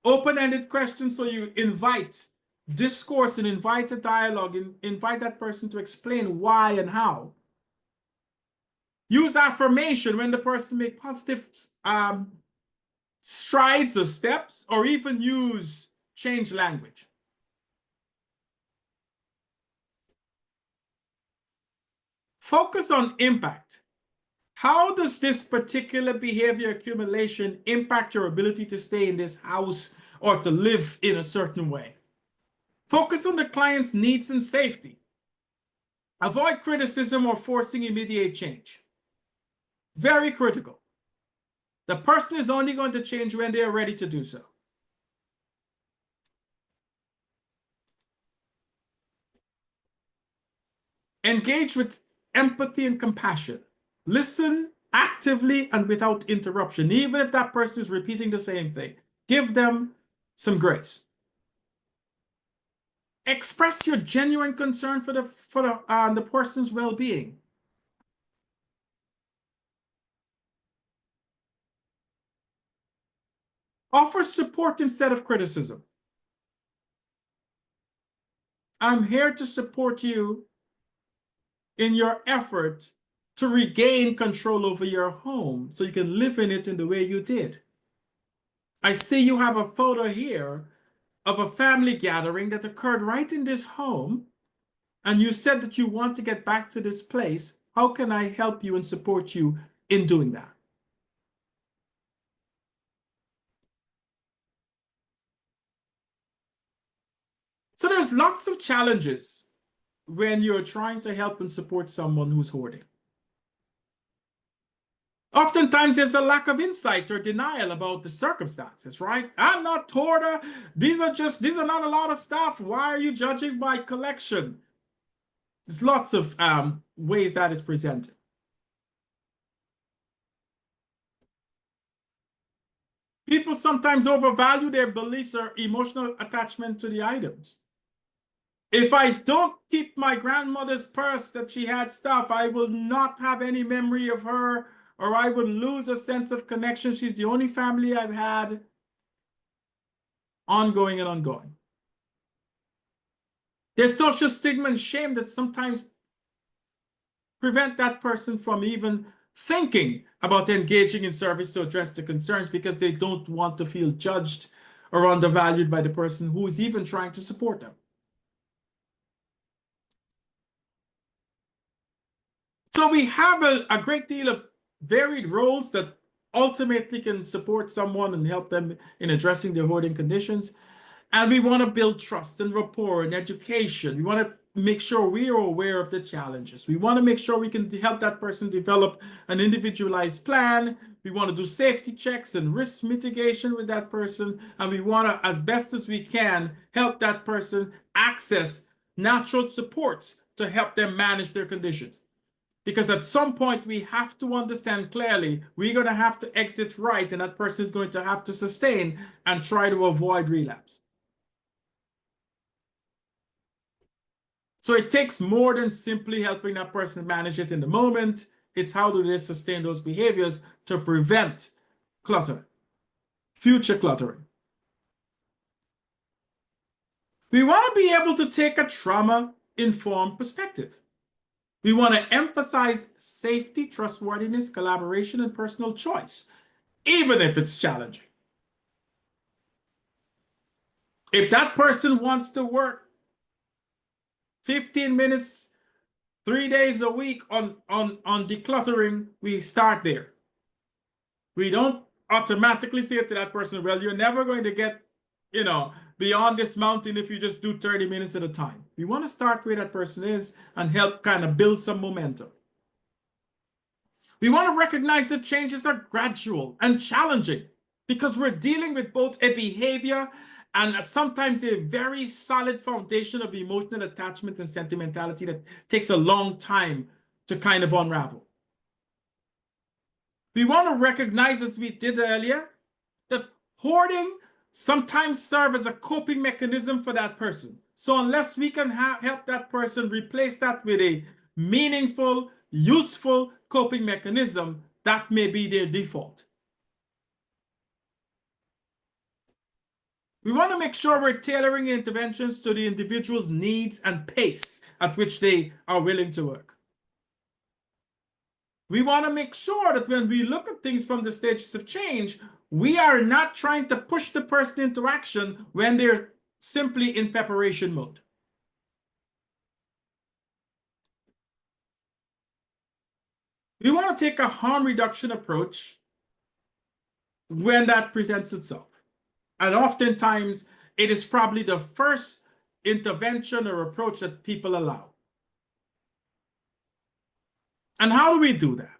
open-ended questions, so you invite discourse and invite a dialogue and invite that person to explain why and how. Use affirmation when the person makes positive strides or steps, or even use change language. Focus on impact. How does this particular behavior accumulation impact your ability to stay in this house or to live in a certain way? Focus on the client's needs and safety. Avoid criticism or forcing immediate change. Very critical. The person is only going to change when they are ready to do so. Engage with empathy and compassion. Listen actively and without interruption, even if that person is repeating the same thing. Give them some grace. Express your genuine concern for the person's well-being. Offer support instead of criticism. I'm here to support you in your effort to regain control over your home so you can live in it in the way you did. I see you have a photo here of a family gathering that occurred right in this home, and you said that you want to get back to this place. How can I help you and support you in doing that? So there's lots of challenges when you're trying to help and support someone who's hoarding. Oftentimes there's a lack of insight or denial about the circumstances, right? I'm not hoarder. These are not a lot of stuff. Why are you judging my collection? There's lots of ways that is presented. People sometimes overvalue their beliefs or emotional attachment to the items. If I don't keep my grandmother's purse that she had stuff, I will not have any memory of her, or I will lose a sense of connection. She's the only family I've had, ongoing and ongoing. There's social stigma and shame that sometimes prevent that person from even thinking about engaging in service to address the concerns, because they don't want to feel judged or undervalued by the person who is even trying to support them. So we have a great deal of varied roles that ultimately can support someone and help them in addressing their hoarding conditions. And we want to build trust and rapport and education. We want to make sure we are aware of the challenges. We want to make sure we can help that person develop an individualized plan. We want to do safety checks and risk mitigation with that person. And we want to, as best as we can, help that person access natural supports to help them manage their conditions. Because at some point we have to understand clearly we're going to have to exit right, and that person is going to have to sustain and try to avoid relapse. So it takes more than simply helping that person manage it in the moment. It's how do they sustain those behaviors to prevent clutter, future cluttering. We want to be able to take a trauma-informed perspective. We want to emphasize safety, trustworthiness, collaboration, and personal choice, even if it's challenging. If that person wants to work 15 minutes, 3 days a week on decluttering, we start there. We don't automatically say to that person, well, you're never going to get, beyond this mountain if you just do 30 minutes at a time. We want to start where that person is and help kind of build some momentum. We want to recognize that changes are gradual and challenging because we're dealing with both a behavior and sometimes a very solid foundation of emotional attachment and sentimentality that takes a long time to kind of unravel. We want to recognize, as we did earlier, that hoarding sometimes serves as a coping mechanism for that person. So unless we can help that person replace that with a meaningful, useful coping mechanism, that may be their default. We want to make sure we're tailoring interventions to the individual's needs and pace at which they are willing to work. We want to make sure that when we look at things from the stages of change, we are not trying to push the person into action when they're simply in preparation mode. We want to take a harm reduction approach when that presents itself. And oftentimes, it is probably the first intervention or approach that people allow. And how do we do that?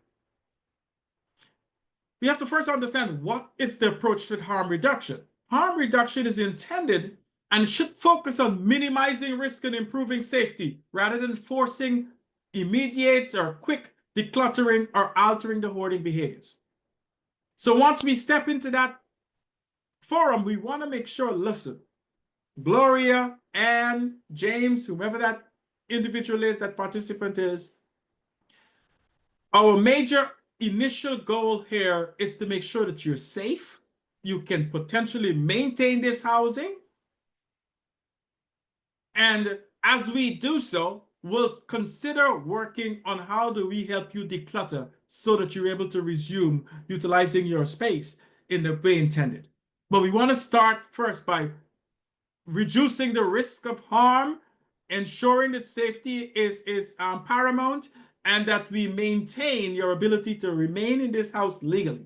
We have to first understand what is the approach with harm reduction. Harm reduction is intended and should focus on minimizing risk and improving safety rather than forcing immediate or quick decluttering or altering the hoarding behaviors. So once we step into that forum, we want to make sure, listen, Gloria, Anne, James, whoever that individual is, that participant is, our major initial goal here is to make sure that you're safe, you can potentially maintain this housing, and as we do so, we'll consider working on how do we help you declutter so that you're able to resume utilizing your space in the way intended. But we want to start first by reducing the risk of harm, ensuring that safety is paramount, and that we maintain your ability to remain in this house legally.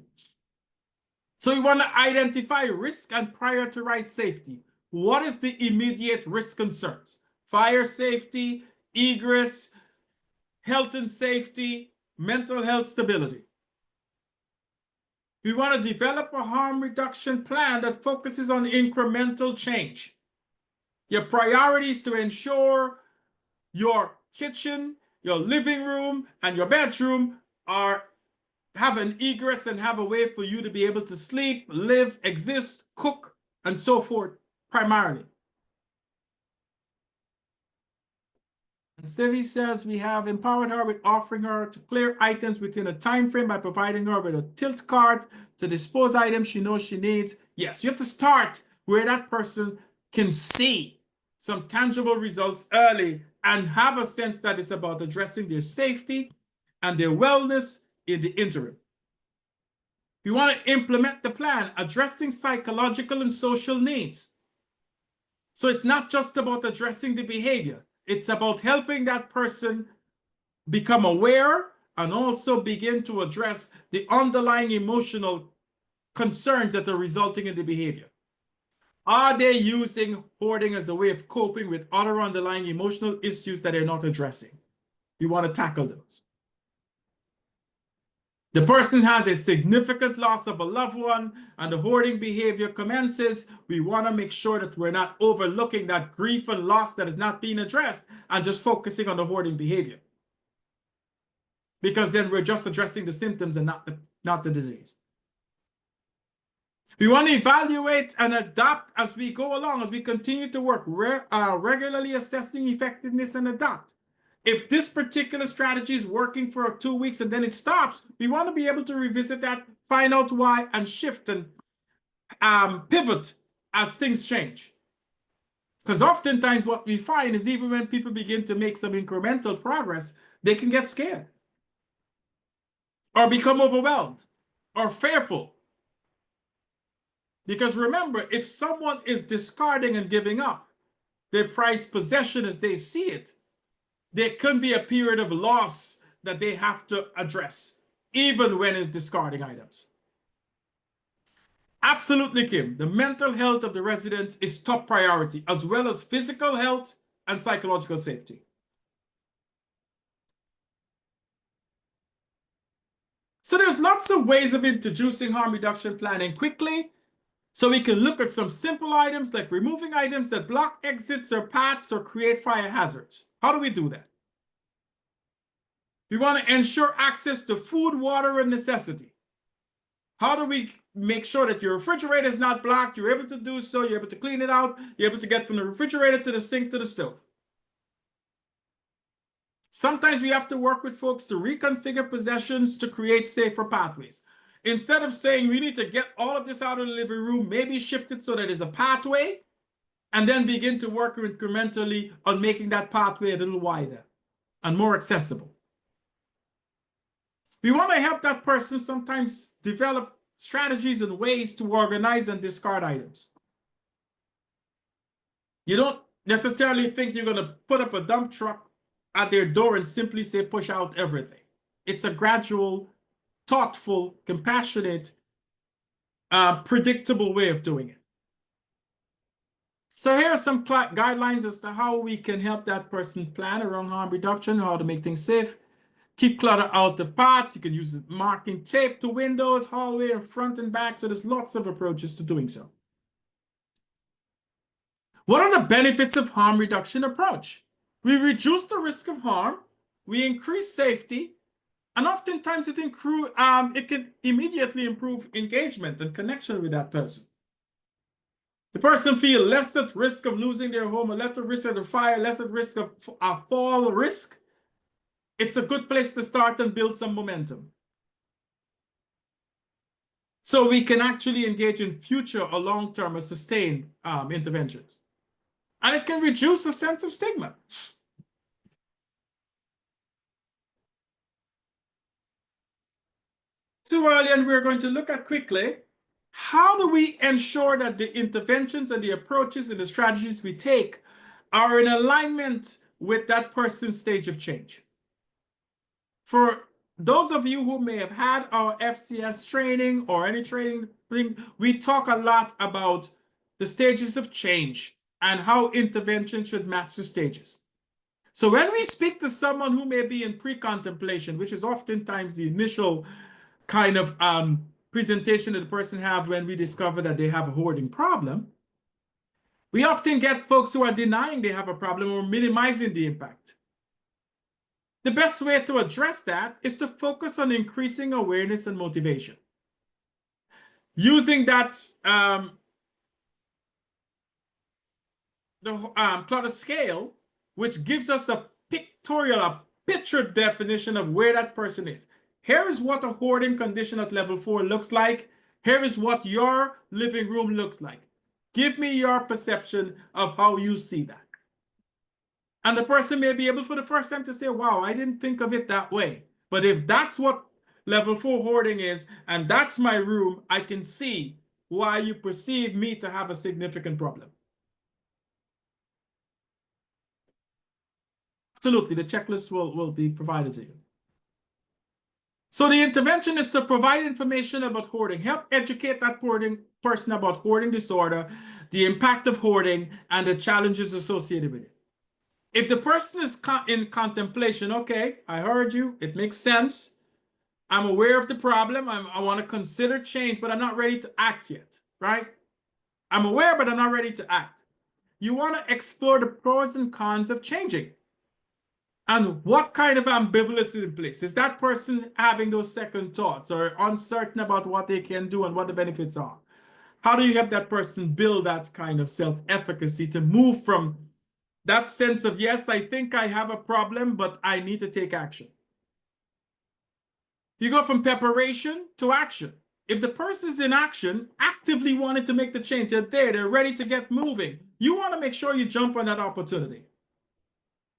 So we want to identify risk and prioritize safety. What is the immediate risk concerns? Fire safety, egress, health and safety, mental health stability. We want to develop a harm reduction plan that focuses on incremental change. Your priorities to ensure your kitchen, your living room, and your bedroom have an egress and have a way for you to be able to sleep, live, exist, cook, and so forth, primarily. And Stevie says we have empowered her with offering her to clear items within a time frame by providing her with a tilt cart to dispose items she knows she needs. Yes, you have to start where that person can see some tangible results early and have a sense that it's about addressing their safety and their wellness in the interim. We want to implement the plan, addressing psychological and social needs. So it's not just about addressing the behavior. It's about helping that person become aware and also begin to address the underlying emotional concerns that are resulting in the behavior. Are they using hoarding as a way of coping with other underlying emotional issues that they're not addressing? We want to tackle those. The person has a significant loss of a loved one and the hoarding behavior commences. We want to make sure that we're not overlooking that grief and loss that is not being addressed and just focusing on the hoarding behavior. because then we're just addressing the symptoms and not the disease. We want to evaluate and adapt as we go along, as we continue to work, regularly assessing effectiveness and adapt. If this particular strategy is working for 2 weeks and then it stops, we want to be able to revisit that, find out why, and shift and pivot as things change. Because oftentimes what we find is even when people begin to make some incremental progress, they can get scared or become overwhelmed or fearful. Because remember, if someone is discarding and giving up their prized possession as they see it, there can be a period of loss that they have to address, even when it's discarding items. Absolutely, Kim. The mental health of the residents is top priority, as well as physical health and psychological safety. So there's lots of ways of introducing harm reduction planning quickly. So we can look at some simple items like removing items that block exits or paths or create fire hazards. How do we do that? We want to ensure access to food, water, and necessity. How do we make sure that your refrigerator is not blocked? You're able to do so. You're able to clean it out. You're able to get from the refrigerator to the sink to the stove. Sometimes we have to work with folks to reconfigure possessions to create safer pathways. Instead of saying we need to get all of this out of the living room, maybe shift it so that there's a pathway, and then begin to work incrementally on making that pathway a little wider and more accessible. We want to help that person sometimes develop strategies and ways to organize and discard items. You don't necessarily think you're going to put up a dump truck at their door and simply say, push out everything. It's a gradual, thoughtful, compassionate, predictable way of doing it. So here are some guidelines as to how we can help that person plan around harm reduction, how to make things safe. Keep clutter out of paths. You can use marking tape to windows, hallway, and front and back. So there's lots of approaches to doing so. What are the benefits of harm reduction approach? We reduce the risk of harm, we increase safety, and oftentimes it can immediately improve engagement and connection with that person. The person feels less at risk of losing their home, or less at risk of the fire, less at risk of a fall risk. It's a good place to start and build some momentum. So we can actually engage in future or long-term or sustained interventions. And it can reduce the sense of stigma. Too early, and we're going to look at quickly, how do we ensure that the interventions and the approaches and the strategies we take are in alignment with that person's stage of change? For those of you who may have had our FCS training or any training, we talk a lot about the stages of change and how intervention should match the stages. So when we speak to someone who may be in pre-contemplation, which is oftentimes the initial kind of presentation that the person have when we discover that they have a hoarding problem, we often get folks who are denying they have a problem or minimizing the impact. The best way to address that is to focus on increasing awareness and motivation. Using that clutter scale, which gives us a pictorial, a picture definition of where that person is. Here is what a hoarding condition at level 4 looks like. Here is what your living room looks like. Give me your perception of how you see that. And the person may be able for the first time to say, wow, I didn't think of it that way. But if that's what level 4 hoarding is, and that's my room, I can see why you perceive me to have a significant problem. Absolutely, the checklist will be provided to you. So the intervention is to provide information about hoarding, help educate that person about hoarding disorder, the impact of hoarding, and the challenges associated with it. If the person is in contemplation, okay, I heard you, it makes sense. I'm aware of the problem. I want to consider change, but I'm not ready to act yet, right? I'm aware, but I'm not ready to act. You want to explore the pros and cons of changing. And what kind of ambivalence is in place? Is that person having those second thoughts or uncertain about what they can do and what the benefits are? How do you help that person build that kind of self-efficacy to move from that sense of, yes, I think I have a problem, but I need to take action? You go from preparation to action. If the person is in action, actively wanting to make the change, they're ready to get moving. You want to make sure you jump on that opportunity.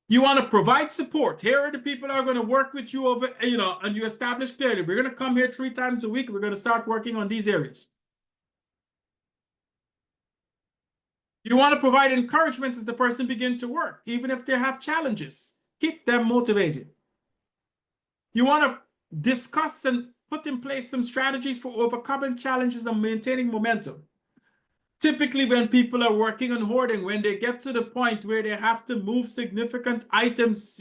You want to provide support. Here are the people that are going to work with you over, and you establish clearly, we're going to come here 3 times a week. We're going to start working on these areas. You want to provide encouragement as the person begin to work, even if they have challenges. Keep them motivated. You want to discuss and put in place some strategies for overcoming challenges and maintaining momentum. Typically, when people are working on hoarding, when they get to the point where they have to move significant items,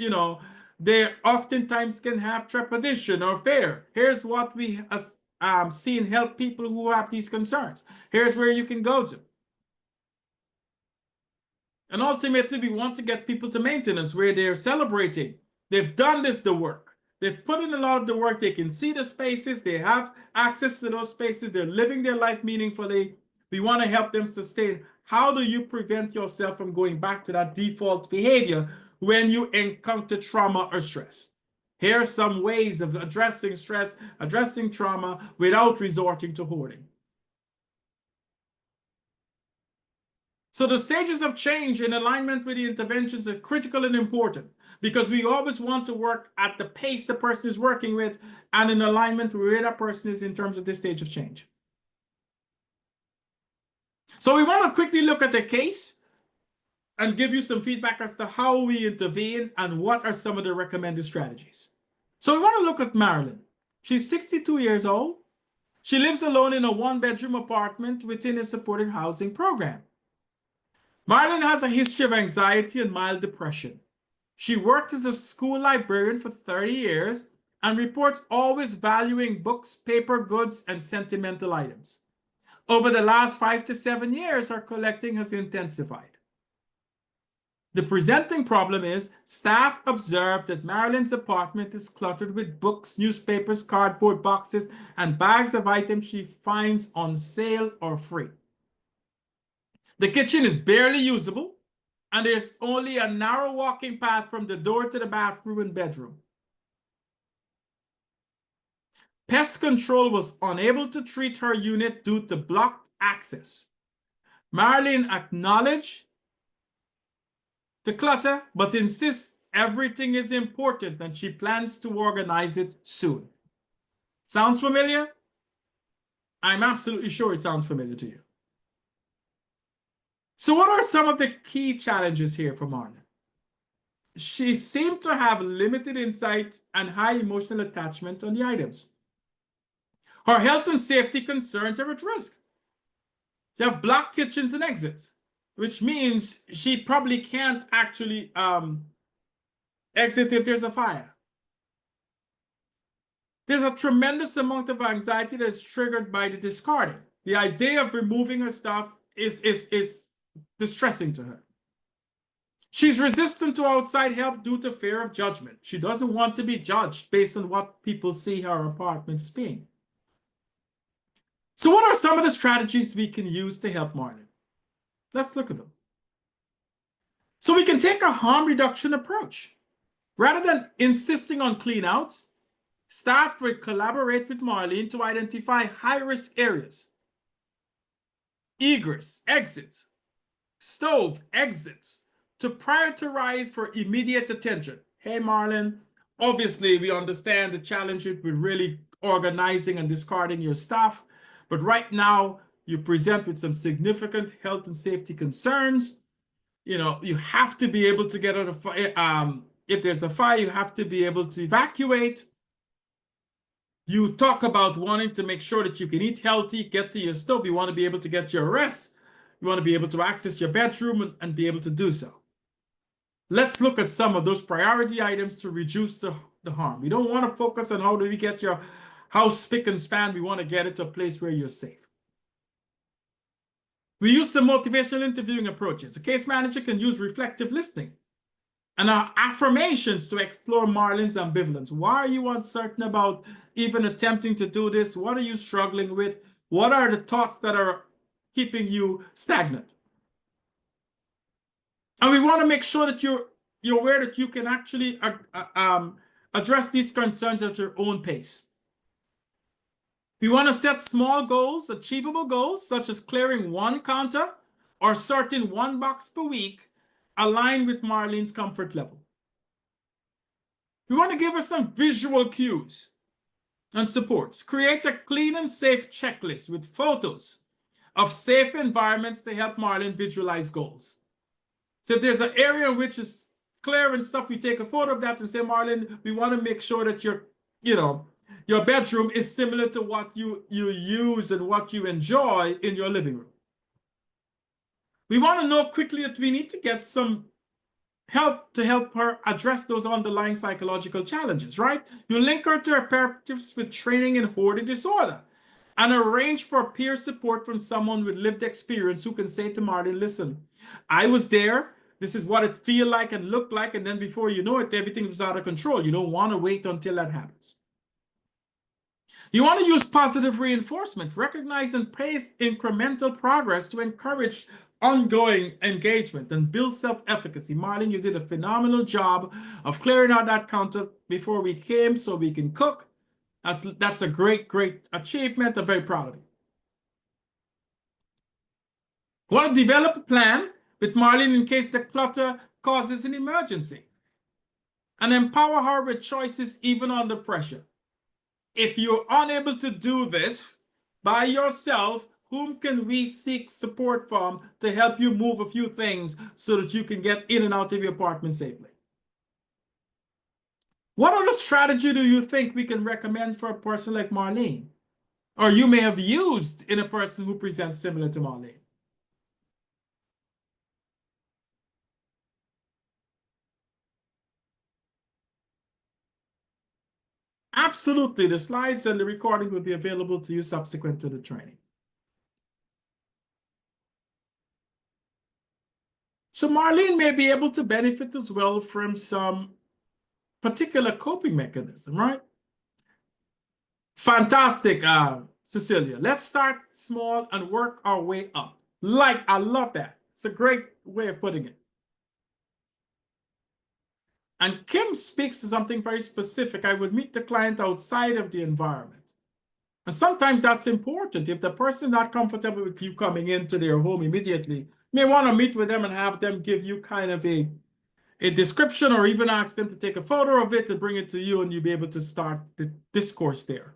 they oftentimes can have trepidation or fear. Here's what we have seen help people who have these concerns. Here's where you can go to. And ultimately, we want to get people to maintenance where they're celebrating. They've done the work. They've put in a lot of the work. They can see the spaces. They have access to those spaces. They're living their life meaningfully. We want to help them sustain. How do you prevent yourself from going back to that default behavior when you encounter trauma or stress? Here are some ways of addressing stress, addressing trauma without resorting to hoarding. So the stages of change in alignment with the interventions are critical and important because we always want to work at the pace the person is working with and in alignment with where that person is in terms of this stage of change. So we want to quickly look at a case and give you some feedback as to how we intervene and what are some of the recommended strategies. So we want to look at Marilyn. She's 62 years old. She lives alone in a 1-bedroom apartment within a supported housing program. Marilyn has a history of anxiety and mild depression. She worked as a school librarian for 30 years and reports always valuing books, paper goods, and sentimental items. Over the last 5 to 7 years, her collecting has intensified. The presenting problem is staff observed that Marilyn's apartment is cluttered with books, newspapers, cardboard boxes, and bags of items she finds on sale or free. The kitchen is barely usable, and there's only a narrow walking path from the door to the bathroom and bedroom. Pest control was unable to treat her unit due to blocked access. Marilyn acknowledged the clutter, but insists everything is important and she plans to organize it soon. Sounds familiar? I'm absolutely sure it sounds familiar to you. So what are some of the key challenges here for Marilyn? She seemed to have limited insight and high emotional attachment on the items. Her health and safety concerns are at risk. She has blocked kitchens and exits, which means she probably can't actually exit if there's a fire. There's a tremendous amount of anxiety that is triggered by the discarding. The idea of removing her stuff is distressing to her. She's resistant to outside help due to fear of judgment. She doesn't want to be judged based on what people see her apartment as being. So what are some of the strategies we can use to help Marilyn? Let's look at them. So we can take a harm reduction approach. Rather than insisting on cleanouts, staff will collaborate with Marlene to identify high-risk areas. Egress, exits, stove, exits, to prioritize for immediate attention. Hey, Marlene, obviously we understand the challenge with really organizing and discarding your stuff, but right now you present with some significant health and safety concerns. You have to be able to get out of fire. If there's a fire, you have to be able to evacuate. You talk about wanting to make sure that you can eat healthy, get to your stove. You want to be able to get your rest. You want to be able to access your bedroom and be able to do so. Let's look at some of those priority items to reduce the harm. We don't want to focus on how do we get your house spick and span. We want to get it to a place where you're safe. We use some motivational interviewing approaches. A case manager can use reflective listening. And our affirmations to explore Marlene's ambivalence. Why are you uncertain about even attempting to do this? What are you struggling with? What are the thoughts that are keeping you stagnant? And we want to make sure that you're aware that you can actually address these concerns at your own pace. We want to set small goals, achievable goals, such as clearing one counter or sorting one box per week, aligned with Marlene's comfort level. We want to give her some visual cues and supports. Create a clean and safe checklist with photos of safe environments to help Marlene visualize goals. So if there's an area which is clear and stuff, we take a photo of that and say, Marlene, we want to make sure that your bedroom is similar to what you use and what you enjoy in your living room. We want to know quickly that we need to get some help to help her address those underlying psychological challenges, right? You link her to her therapists with training in hoarding disorder and arrange for peer support from someone with lived experience who can say to Marlene, listen, I was there. This is what it feel like and look like. And then before you know it, everything was out of control. You don't want to wait until that happens. You want to use positive reinforcement, recognize and praise incremental progress to encourage ongoing engagement and build self-efficacy. Marlene, you did a phenomenal job of clearing out that counter before we came so we can cook. That's a great, great achievement. I'm very proud of you. Want to develop a plan with Marlene in case the clutter causes an emergency and empower her with choices even under pressure. If you're unable to do this by yourself, whom can we seek support from to help you move a few things so that you can get in and out of your apartment safely? What other strategy do you think we can recommend for a person like Marlene? Or you may have used in a person who presents similar to Marlene? Absolutely. The slides and the recording will be available to you subsequent to the training. So Marlene may be able to benefit as well from some particular coping mechanism, right? Fantastic, Cecilia. Let's start small and work our way up. I love that. It's a great way of putting it. And Kim speaks to something very specific. I would meet the client outside of the environment. And sometimes that's important. If the person is not comfortable with you coming into their home immediately, you may want to meet with them and have them give you kind of a description or even ask them to take a photo of it and bring it to you and you'll be able to start the discourse there.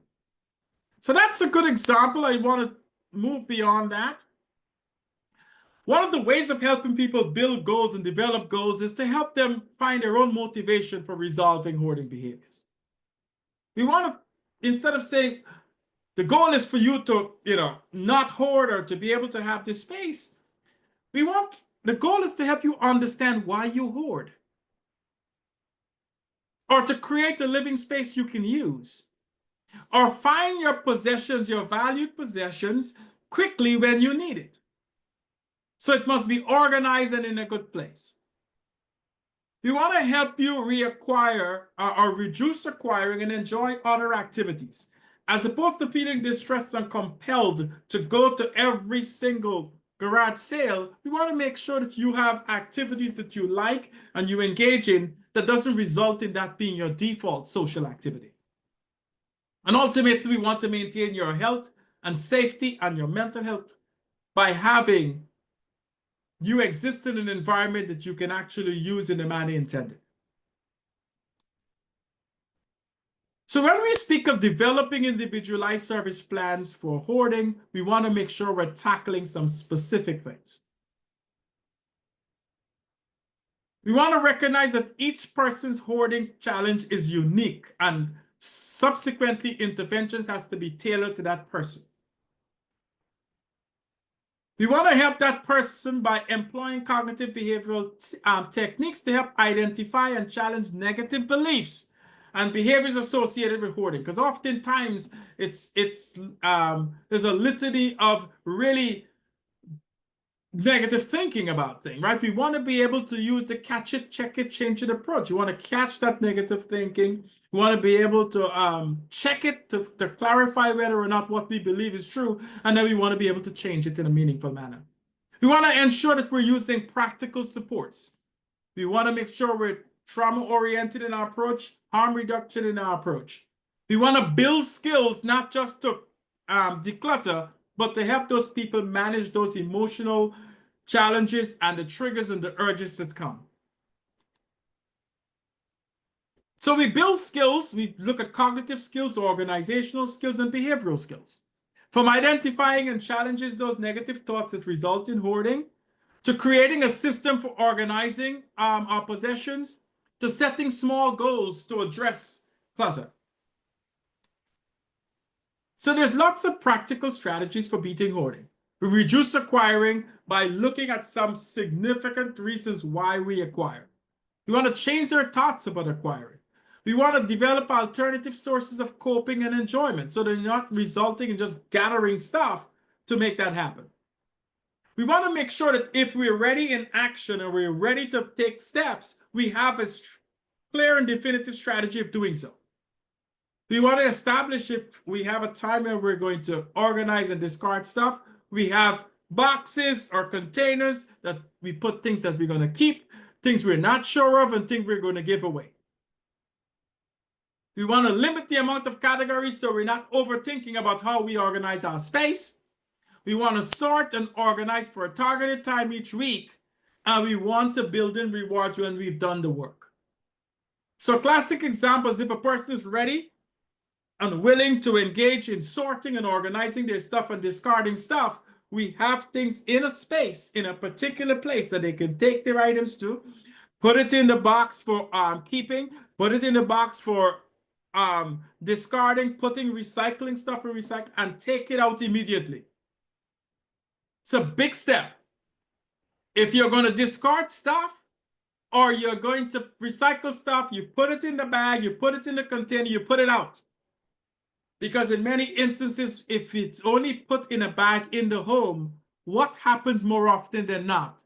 So that's a good example. I want to move beyond that. One of the ways of helping people build goals and develop goals is to help them find their own motivation for resolving hoarding behaviors. We want to, instead of saying, the goal is for you to, not hoard or to be able to have this space, the goal is to help you understand why you hoard or to create a living space you can use or find your possessions, your valued possessions quickly when you need it. So it must be organized and in a good place. We want to help you reacquire or reduce acquiring and enjoy other activities. As opposed to feeling distressed and compelled to go to every single garage sale, we want to make sure that you have activities that you like and you engage in that doesn't result in that being your default social activity. And ultimately, we want to maintain your health and safety and your mental health by having you exist in an environment that you can actually use in the manner intended. So when we speak of developing individualized service plans for hoarding, we want to make sure we're tackling some specific things. We want to recognize that each person's hoarding challenge is unique and subsequently interventions has to be tailored to that person. We want to help that person by employing cognitive behavioral techniques to help identify and challenge negative beliefs and behaviors associated with hoarding. Because oftentimes there's a litany of really negative thinking about things, right? We want to be able to use the catch it, check it, change it approach. You want to catch that negative thinking. We want to be able to check it to clarify whether or not what we believe is true, and then we want to be able to change it in a meaningful manner. We want to ensure that we're using practical supports. We want to make sure we're trauma-oriented in our approach, harm reduction in our approach. We want to build skills not just to declutter, but to help those people manage those emotional challenges and the triggers and the urges that come. So we build skills, we look at cognitive skills, organizational skills, and behavioral skills. From identifying and challenges those negative thoughts that result in hoarding, to creating a system for organizing our possessions, to setting small goals to address clutter. So there's lots of practical strategies for beating hoarding. We reduce acquiring by looking at some significant reasons why we acquire. We want to change our thoughts about acquiring. We want to develop alternative sources of coping and enjoyment so they're not resulting in just gathering stuff to make that happen. We want to make sure that if we're ready in action and we're ready to take steps, we have a clear and definitive strategy of doing so. We want to establish if we have a time where we're going to organize and discard stuff. We have boxes or containers that we put things that we're going to keep, things we're not sure of, and things we're going to give away. We want to limit the amount of categories so we're not overthinking about how we organize our space. We want to sort and organize for a targeted time each week, and we want to build in rewards when we've done the work. So classic examples, if a person is ready and willing to engage in sorting and organizing their stuff and discarding stuff, we have things in a space, in a particular place that they can take their items to, put it in the box for keeping, put it in the box for discarding, putting recycling stuff in recycle, and take it out immediately. It's a big step. If you're going to discard stuff or you're going to recycle stuff, you put it in the bag, you put it in the container, you put it out. Because in many instances, if it's only put in a bag in the home, what happens more often than not,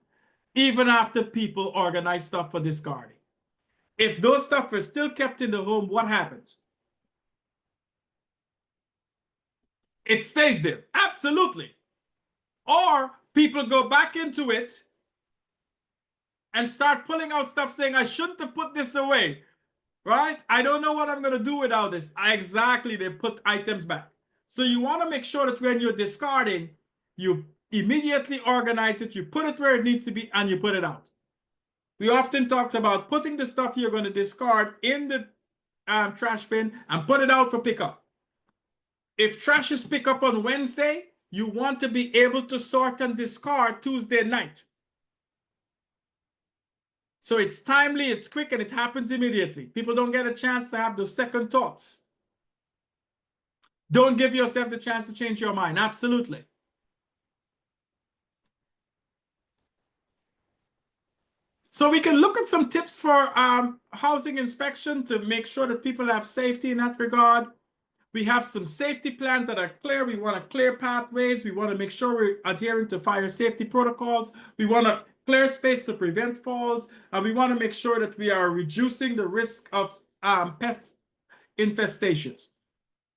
even after people organize stuff for discarding? If those stuff are still kept in the home, what happens? It stays there, absolutely. Or people go back into it and start pulling out stuff saying, I shouldn't have put this away, right? I don't know what I'm going to do without this. Exactly, they put items back. So you want to make sure that when you're discarding, you immediately organize it, you put it where it needs to be, and you put it out. We often talked about putting the stuff you're going to discard in the trash bin and put it out for pickup. If trash is picked up on Wednesday, you want to be able to sort and discard Tuesday night. So it's timely, it's quick, and it happens immediately. People don't get a chance to have those second thoughts. Don't give yourself the chance to change your mind. Absolutely. So we can look at some tips for housing inspection to make sure that people have safety in that regard. We have some safety plans that are clear. We want to clear pathways. We want to make sure we're adhering to fire safety protocols. We want to clear space to prevent falls. And we want to make sure that we are reducing the risk of pest infestations.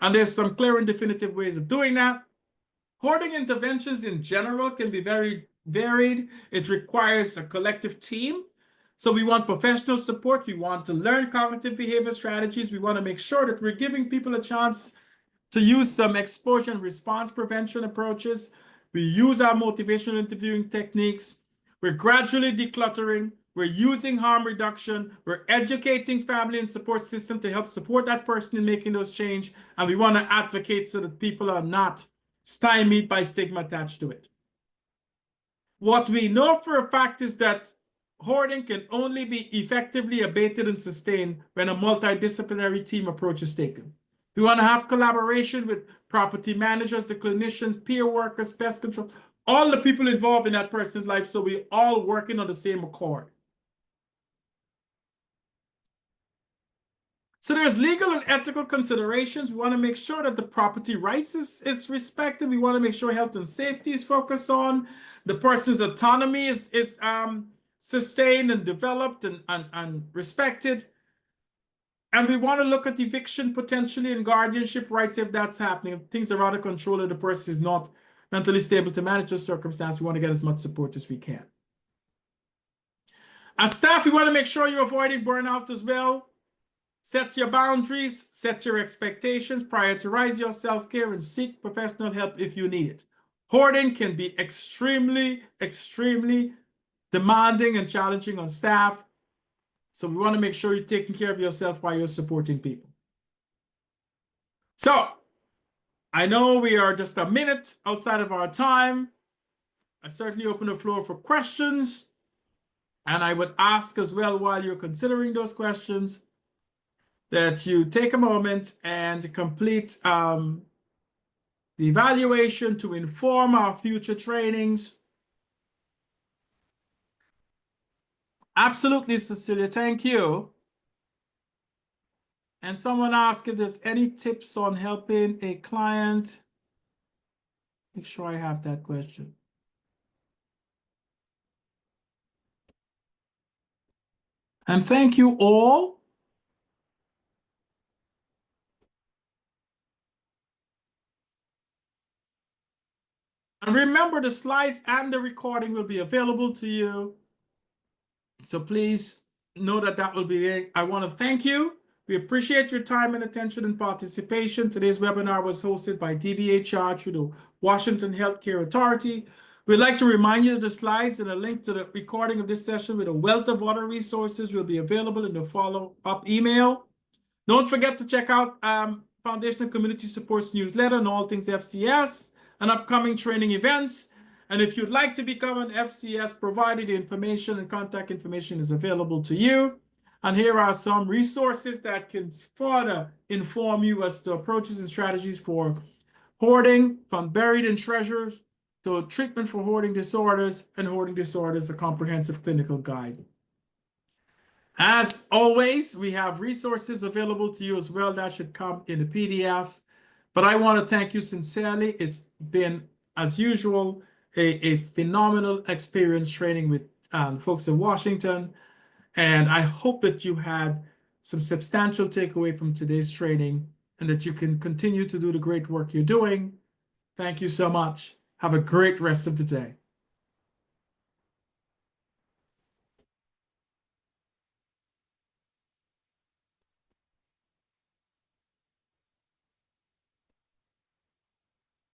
And there's some clear and definitive ways of doing that. Hoarding interventions in general can be very varied. It requires a collective team. So we want professional support. We want to learn cognitive behavior strategies. We want to make sure that we're giving people a chance to use some exposure and response prevention approaches. We use our motivational interviewing techniques. We're gradually decluttering. We're using harm reduction. We're educating family and support system to help support that person in making those change. And we want to advocate so that people are not stymied by stigma attached to it. What we know for a fact is that hoarding can only be effectively abated and sustained when a multidisciplinary team approach is taken. We want to have collaboration with property managers, the clinicians, peer workers, pest control, all the people involved in that person's life, so we're all working on the same accord. So there's legal and ethical considerations. We want to make sure that the property rights is respected. We want to make sure health and safety is focused on. The person's autonomy is sustained and developed and respected. And we want to look at eviction potentially and guardianship rights if that's happening. If things are out of control and the person is not mentally stable to manage the circumstance, we want to get as much support as we can. As staff, we want to make sure you're avoiding burnout as well. Set your boundaries, set your expectations, prioritize your self-care, and seek professional help if you need it. Hoarding can be extremely, extremely demanding and challenging on staff. So we want to make sure you're taking care of yourself while you're supporting people. So I know we are just a minute outside of our time. I certainly open the floor for questions. And I would ask as well, while you're considering those questions, that you take a moment and complete the evaluation to inform our future trainings. Absolutely, Cecilia, thank you. And someone asked if there's any tips on helping a client. Make sure I have that question. And thank you all. And remember, the slides and the recording will be available to you. So please know that that will be it. I want to thank you. We appreciate your time and attention and participation. Today's webinar was hosted by DBHR through the Washington Healthcare Authority. We'd like to remind you that the slides and a link to the recording of this session with a wealth of other resources will be available in the follow-up email. Don't forget to check out Foundational Community Supports newsletter on all things FCS and upcoming training events. And if you'd like to become an FCS provider, the information and contact information is available to you. And here are some resources that can further inform you as to approaches and strategies for hoarding, from buried in treasures to treatment for hoarding disorders, and hoarding disorders, a comprehensive clinical guide. As always, we have resources available to you as well that should come in a PDF. But I want to thank you sincerely. It's been, as usual, a phenomenal experience training with folks in Washington. And I hope that you had some substantial takeaway from today's training and that you can continue to do the great work you're doing. Thank you so much. Have a great rest of the day.